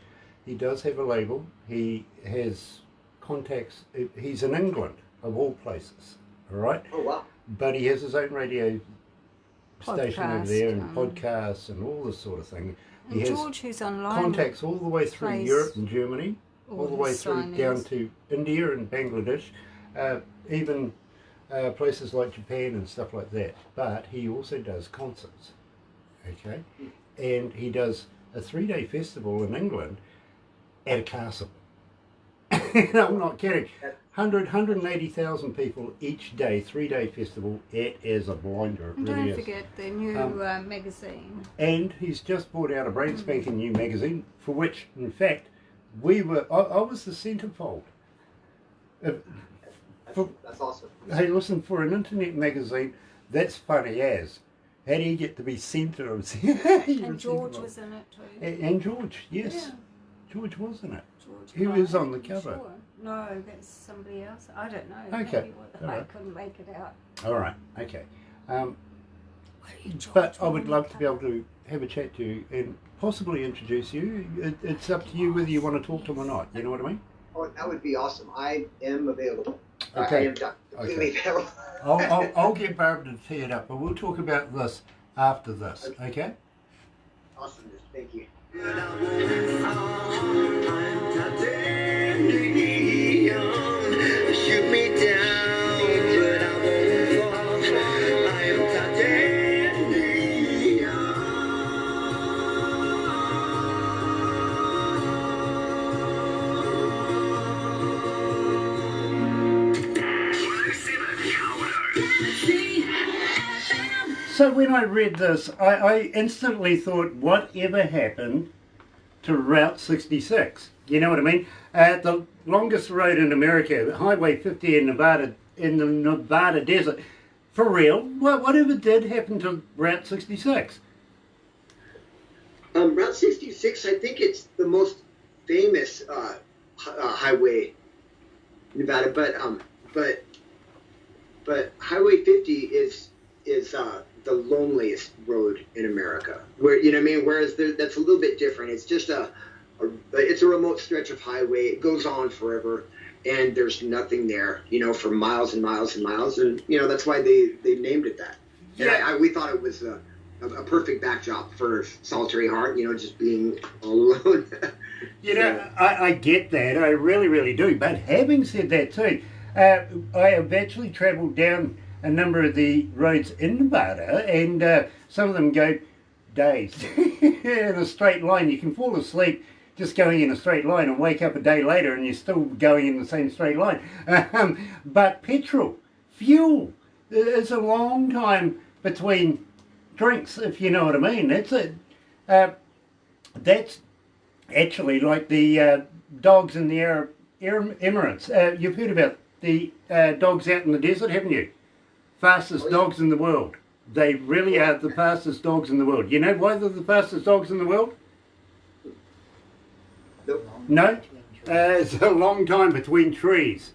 He does have a label. He has contacts. He's in England, of all places. All right. Oh wow. But he has his own radio station over there, and Podcast, podcasts and all this sort of thing. He And has George, who's online, contacts all the way through plays Europe and Germany, all the way his through down to India and Bangladesh, even places like Japan and stuff like that. But he also does concerts, okay? And he does a 3-day festival in England at a castle. And I'm not kidding. 180,000 people each day, 3-day festival. It is a blinder. It And really don't is. forget the new magazine. And he's just brought out a brand spanking new magazine, for which, in fact, I was the centerfold. That's awesome. Hey, listen, for an internet magazine, that's funny as. How do you get to be centre of And George was in it too. And George, yes. Yeah. George was in it. George He was on the I'm cover. Sure. No, that's somebody else. I don't know. Okay. Maybe All I right. couldn't make it out. All right, okay. Where did George But I was would on love the to be able cover? to have a chat to you and possibly introduce you. It's up to you whether you want to talk to him or not. You know what I mean? Oh, that would be awesome. I am available. Okay. I am completely available. I'll get Barbara to tee it up, but we'll talk about this after this, okay? Awesome. Thank you. Shoot me down, but I won't fall. I am So when I read this, I instantly thought, whatever happened to Route 66? You know what I mean? The longest road in America, Highway 50 in Nevada, in the Nevada desert. For real? Whatever did happen to Route 66? Route 66, I think it's the most famous highway in Nevada, but Highway 50 is the loneliest road in America. Where, you know what I mean? Whereas that's a little bit different. It's just it's a remote stretch of highway. It goes on forever, and there's nothing there, you know, for miles and miles and miles. And, you know, that's why they named it that. And we thought it was a perfect backdrop for Solitary Heart, you know, just being all alone. You know, I get that. I really, really do. But having said that too, I have actually travelled down a number of the roads in Nevada, and some of them go days in a straight line. You can fall asleep just going in a straight line and wake up a day later and you're still going in the same straight line. But petrol, fuel, it's a long time between drinks, if you know what I mean. That's actually like the dogs in the Arab Emirates. You've heard about the dogs out in the desert, haven't you? Fastest dogs in the world. They really are the fastest dogs in the world. You know why they're the fastest dogs in the world? No? It's a long time between trees.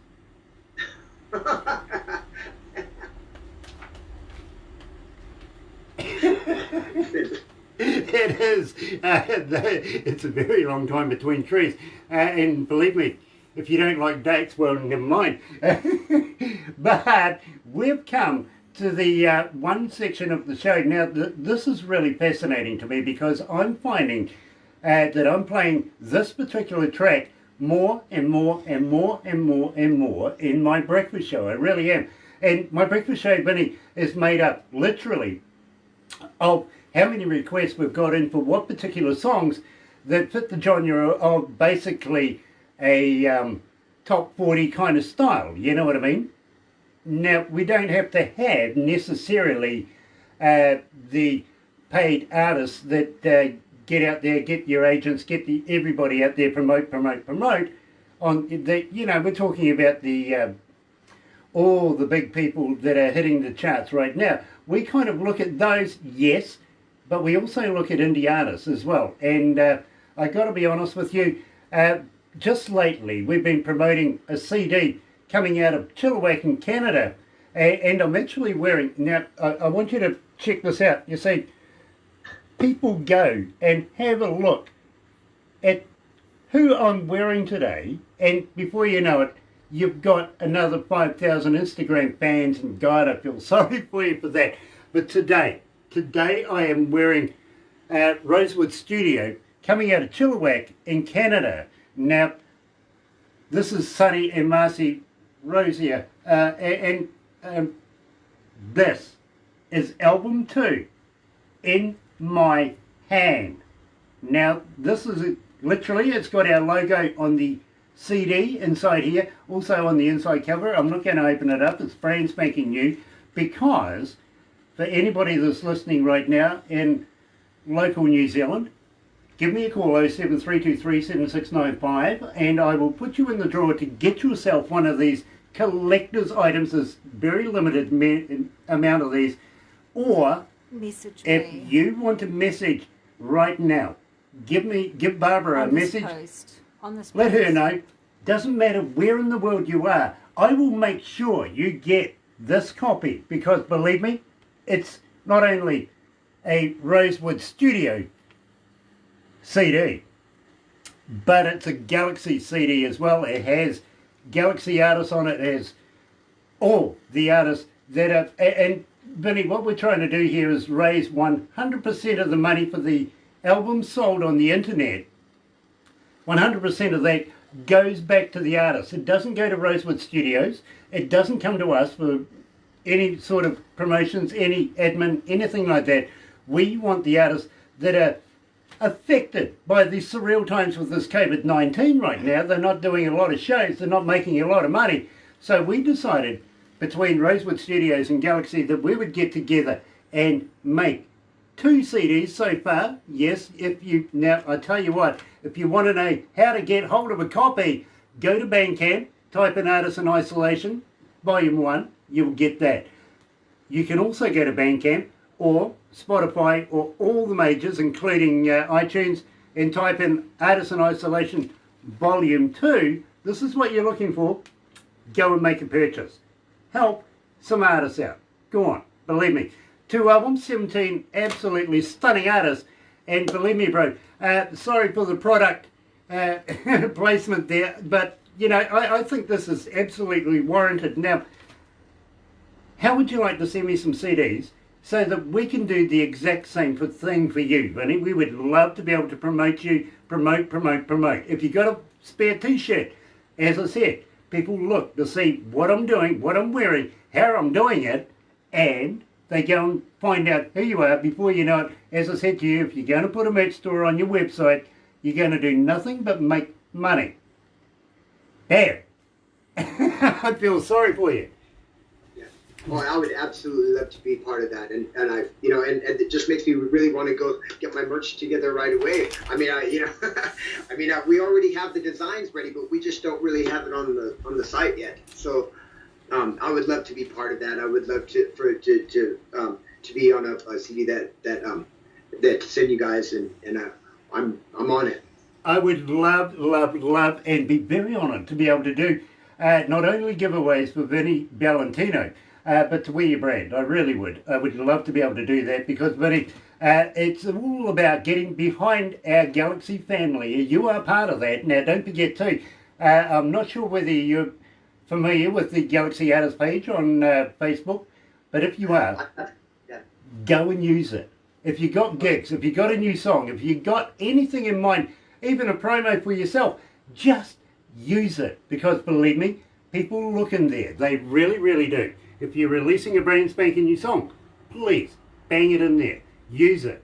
It is. It's a very long time between trees. And believe me, if you don't like dates, well, never mind. But we've come to the one section of the show. Now, this is really fascinating to me because I'm finding that I'm playing this particular track more and more and more and more and more in my breakfast show. I really am. And my breakfast show, Vinnie, is made up literally of how many requests we've got in for what particular songs that fit the genre of basically a top 40 kind of style, you know what I mean? Now, we don't have to have necessarily the paid artists that get out there, get your agents, get everybody out there, promote on the, you know, we're talking about the all the big people that are hitting the charts right now. We kind of look at those, yes, but we also look at indie artists as well. And I got to be honest with you, just lately we've been promoting a CD coming out of Chilliwack in Canada, and I'm actually wearing, now I want you to check this out. You see, people go and have a look at who I'm wearing today, and before you know it, you've got another 5,000 Instagram fans, and God, I feel sorry for you for that. But today I am wearing Rosewood Studio coming out of Chilliwack in Canada. Now, this is Sonny and Marcy Rosier, and this is album 2, In My Hand. Now, this is literally, it's got our logo on the CD inside here, also on the inside cover. I'm not going to open it up, it's brand spanking new, because for anybody that's listening right now in local New Zealand, give me a call, 07323 7695, and I will put you in the draw to get yourself one of these collector's items. There's very limited amount of these. Or Message if me. you want to message right now, give Barbara a message. Let her know. Doesn't matter where in the world you are. I will make sure you get this copy, because believe me, it's not only a Rosewood Studio CD, but it's a Galaxy CD as well. It has Galaxy artists on it. It has all the artists that are, and Vinnie, what we're trying to do here is raise 100% of the money for the albums sold on the internet. 100% of that goes back to the artists. It doesn't go to Rosewood Studios. It doesn't come to us for any sort of promotions, any admin, anything like that. We want the artists that are affected by the surreal times with this COVID-19 right now. They're not doing a lot of shows. They're not making a lot of money. So we decided between Rosewood Studios and Galaxy that we would get together and make 2 CDs so far. Yes, now I tell you what, if you want to know how to get hold of a copy, go to Bandcamp, type in Artists in Isolation, Volume 1, you'll get that. You can also go to Bandcamp or Spotify or all the majors, including iTunes, and type in Artists in Isolation Volume 2. This is what you're looking for. Go and make a purchase. Help some artists out. Go on, believe me. 2 albums, 17 absolutely stunning artists. And believe me, bro, sorry for the product placement there, but, you know, I think this is absolutely warranted. Now, how would you like to send me some CDs so that we can do the exact same thing for you, Vinny? We would love to be able to promote you, promote. If you got a spare t-shirt, as I said, people look to see what I'm doing, what I'm wearing, how I'm doing it, and they go and find out who you are before you know it. As I said to you, if you're going to put a merch store on your website, you're going to do nothing but make money. There. I feel sorry for you. Yeah. Well, I would absolutely love to be part of that, and I, you know, and it just makes me really want to go get my merch together right away. I mean, you know, I mean, we already have the designs ready, but we just don't really have it on the site yet. So. I would love to be part of that. I would love to be on a CD that send you guys, and I'm on it. I would love, and be very honoured to be able to do not only giveaways for Vinnie Valentino, but to wear your brand. I really would. I would love to be able to do that because, Vinnie, it's all about getting behind our Galaxy family. You are part of that. Now, don't forget too, I'm not sure whether you're familiar with the Galaxy Artist page on Facebook, but if you are, go and use it. If you got gigs, if you got a new song, if you got anything in mind, even a promo for yourself, just use it, because believe me, people look in there. They really do. If you're releasing a brand spanking new song, please bang it in there. Use it.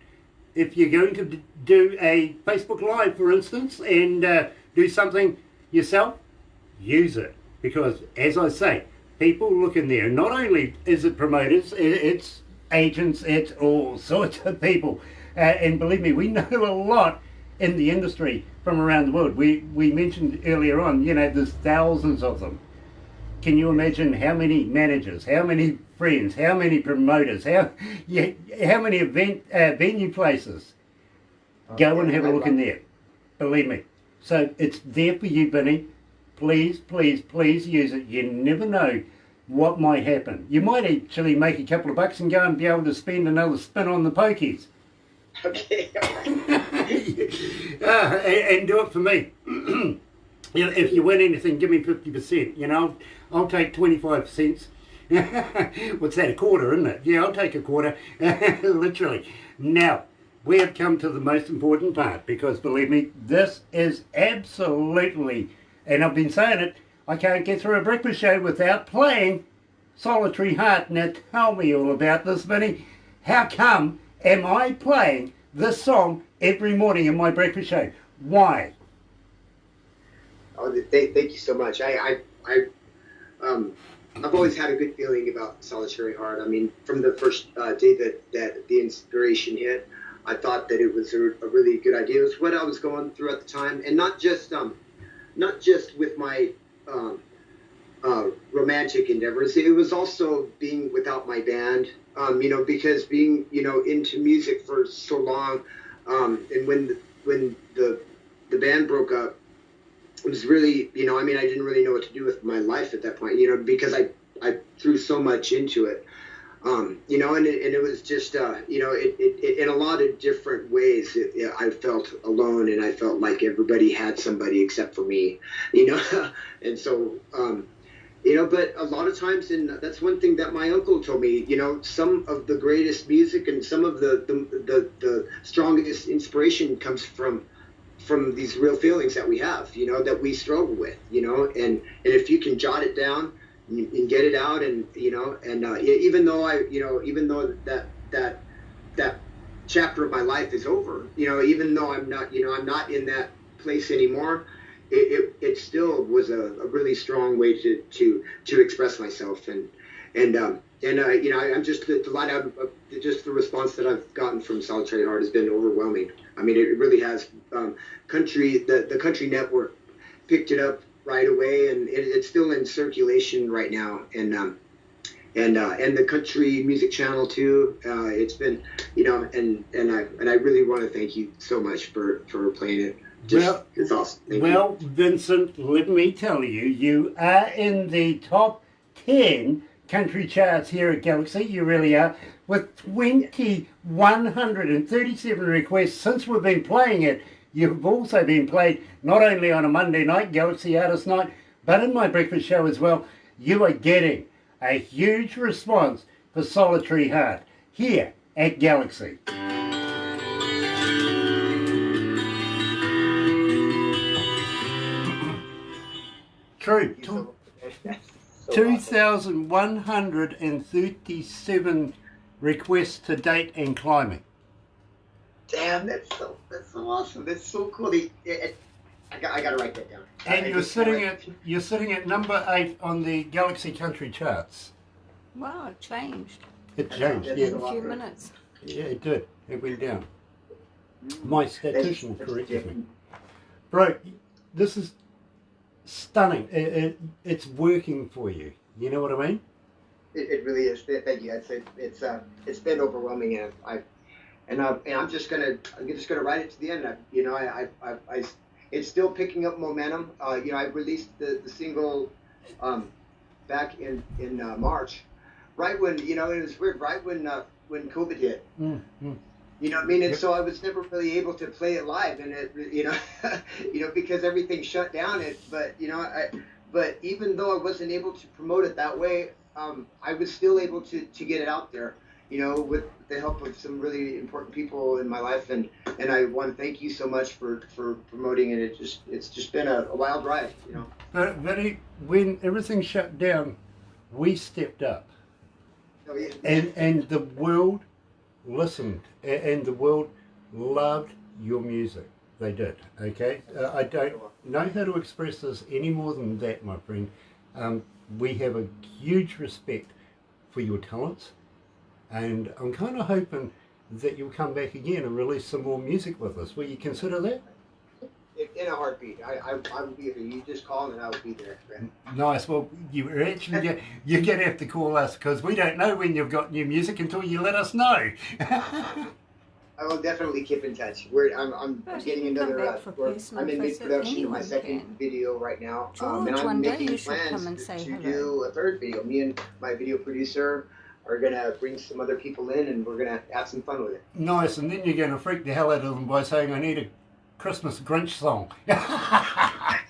If you're going to do a Facebook Live, for instance, and do something yourself, use it. Because, as I say, people look in there. Not only is it promoters, it's agents, it's all sorts of people. And believe me, we know a lot in the industry from around the world. We mentioned earlier on, you know, there's thousands of them. Can you imagine how many managers, how many friends, how many promoters, how many venue places? Go and have a look in there. Believe me. So it's there for you, Vinny. Please use it. You never know what might happen. You might actually make a couple of bucks and go and be able to spend another spin on the pokies. Okay. And do it for me. You know, if you win anything, give me 50%. You know, I'll take 25 cents. What's that, a quarter, isn't it? Yeah, I'll take a quarter. Literally. Now, we have come to the most important part, because believe me, this is absolutely... And I've been saying it, I can't get through a breakfast show without playing Solitary Heart. Now tell me all about this, Vinny. How come am I playing this song every morning in my breakfast show? Why? Oh, thank you so much. I've always had a good feeling about Solitary Heart. I mean, from the first day that the inspiration hit, I thought that it was a really good idea. It was what I was going through at the time, and not just with my romantic endeavors. It was also being without my band, you know, because being, you know, into music for so long, and when the band broke up, it was really, you know, I mean, I didn't really know what to do with my life at that point, you know, because I threw so much into it. You know, and it was just, you know, it in a lot of different ways, I felt alone, and I felt like everybody had somebody except for me, you know, and so, you know, but a lot of times, and that's one thing that my uncle told me, you know, some of the greatest music and some of the strongest inspiration comes from these real feelings that we have, you know, that we struggle with, you know, and if you can jot it down, and get it out, and you know, and even though that chapter of my life is over, you know, even though I'm not in that place anymore, it still was a really strong way to express myself, and you know, I'm just delighted. Just the response that I've gotten from Solitary Heart has been overwhelming. I mean, it really has. The Country Network picked it up right away, and it's still in circulation right now, and the Country Music Channel too. It's been, you know, and I really want to thank you so much for playing it. It's awesome. Thank you. Vincent, let me tell you, you are in the top 10 country charts here at Galaxy. You really are. With 2,137 requests since we've been playing it. You've also been played not only on a Monday night, Galaxy Artist Night, but in my breakfast show as well. You are getting a huge response for Solitary Heart here at Galaxy. True. 2,137 requests to date and climbing. Damn, that's so awesome. That's so cool. I gotta write that down. And you're sitting at number 8 on the Galaxy Country charts. Wow, it changed. It changed, That's yeah. In a few minutes. Yeah, it did. It went down. My statistician corrected me. Bro, this is stunning. It's working for you. You know what I mean? It really is. Thank you. It's been overwhelming, and I'm just gonna ride it to the end. It's still picking up momentum. I released the single back in March, right when it was weird, right when COVID hit. Mm-hmm. You know what I mean? And so I was never really able to play it live, and because everything shut down. But even though I wasn't able to promote it that way, I was still able to get it out there. With the help of some really important people in my life, and I want to thank you so much for promoting it. It's just been a wild ride. But when everything shut down, we stepped up, Oh, yeah. and the world listened, and the world loved your music. They did. Okay, I don't know how to express this any more than that, my friend. We have a huge respect for your talents. And I'm kind of hoping that you'll come back again and release some more music with us. Will you consider that? In a heartbeat. I will be there. You just call and I will be there. Nice. Well, you're going to have to call us because we don't know when you've got new music until you let us know. I will definitely keep in touch. I'm getting another. I'm in mid-production of my second video right now, and I'm making plans to do a third video. Me and my video producer are going to bring some other people in, and we're going to have some fun with it. Nice, and then you're going to freak the hell out of them by saying, I need a Christmas Grinch song. I'm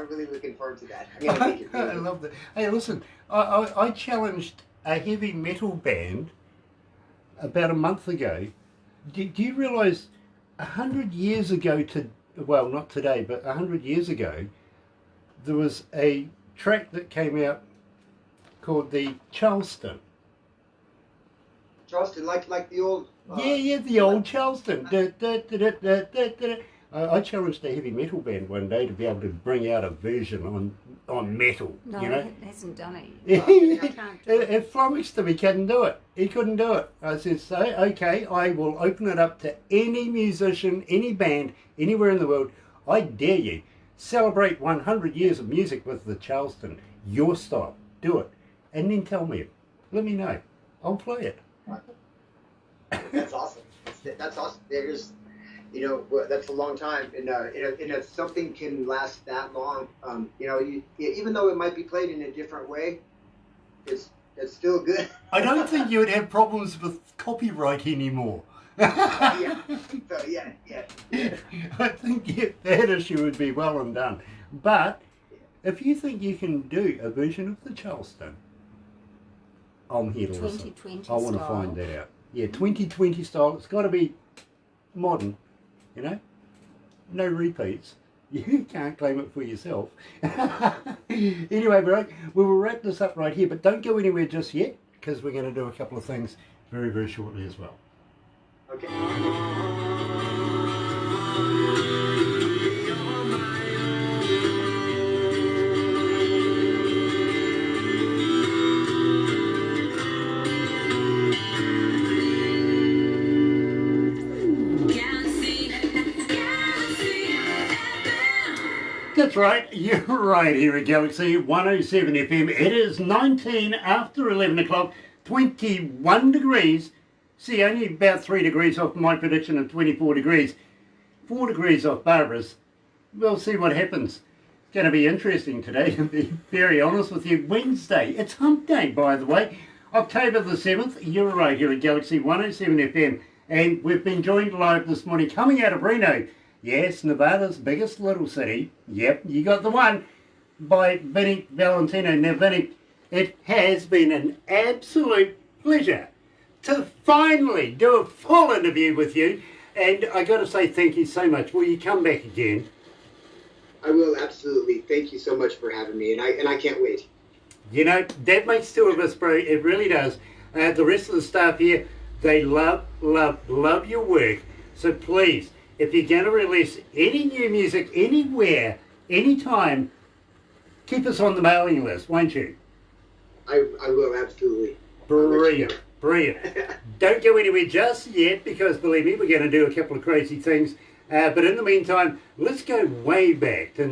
really looking forward to that. I'm gonna make it really I love that. Hey, listen, I challenged a heavy metal band about a month ago. Do you realise 100 years ago, well, not today, but 100 years ago, there was a track that came out called the Charleston. Charleston, like the old... the old Charleston. I challenged a heavy metal band one day to be able to bring out a version on metal. No, it hasn't done it. It flummoxed him. He couldn't do it. He couldn't do it. I said, so, okay, I will open it up to any musician, any band, anywhere in the world. I dare you. Celebrate 100 years of music with the Charleston. Your style. Do it. And then tell me. Let me know. I'll play it. That's awesome. That's awesome. There's, that's a long time. And if something can last that long, even though it might be played in a different way, it's still good. I don't think you would have problems with copyright anymore. Yeah. I think that issue would be well and done. But if you think you can do a version of the Charleston, I'm here to listen. 2020 I want to find that out. Yeah, 2020 style. It's got to be modern, No repeats. You can't claim it for yourself. Anyway, bro, we will wrap this up right here, but don't go anywhere just yet because we're going to do a couple of things very, very shortly as well. Okay. That's right, you're right here at Galaxy 107 FM. It is 19 after 11 o'clock, 21 degrees. See, only about 3 degrees off my prediction of 24 degrees. 4 degrees off Barbara's. We'll see what happens. going to be interesting today, to be very honest with you. Wednesday, it's hump day, by the way. October the 7th, you're right here at Galaxy 107 FM. And we've been joined live this morning, coming out of Reno. Yes, Nevada's biggest little city. Yep, you got the one. By Vinnie Valentino. Now, Vinnie, it has been an absolute pleasure to finally do a full interview with you. And I got to say thank you so much. Will you come back again? I will, absolutely. Thank you so much for having me, and I can't wait. You know, that makes two of us, bro. It really does. The rest of the staff here, they love your work. So please, if you're going to release any new music anywhere, anytime, keep us on the mailing list, won't you? I will, absolutely. Brilliant, brilliant. Don't go anywhere just yet, because believe me, we're going to do a couple of crazy things. But in the meantime, let's go way back to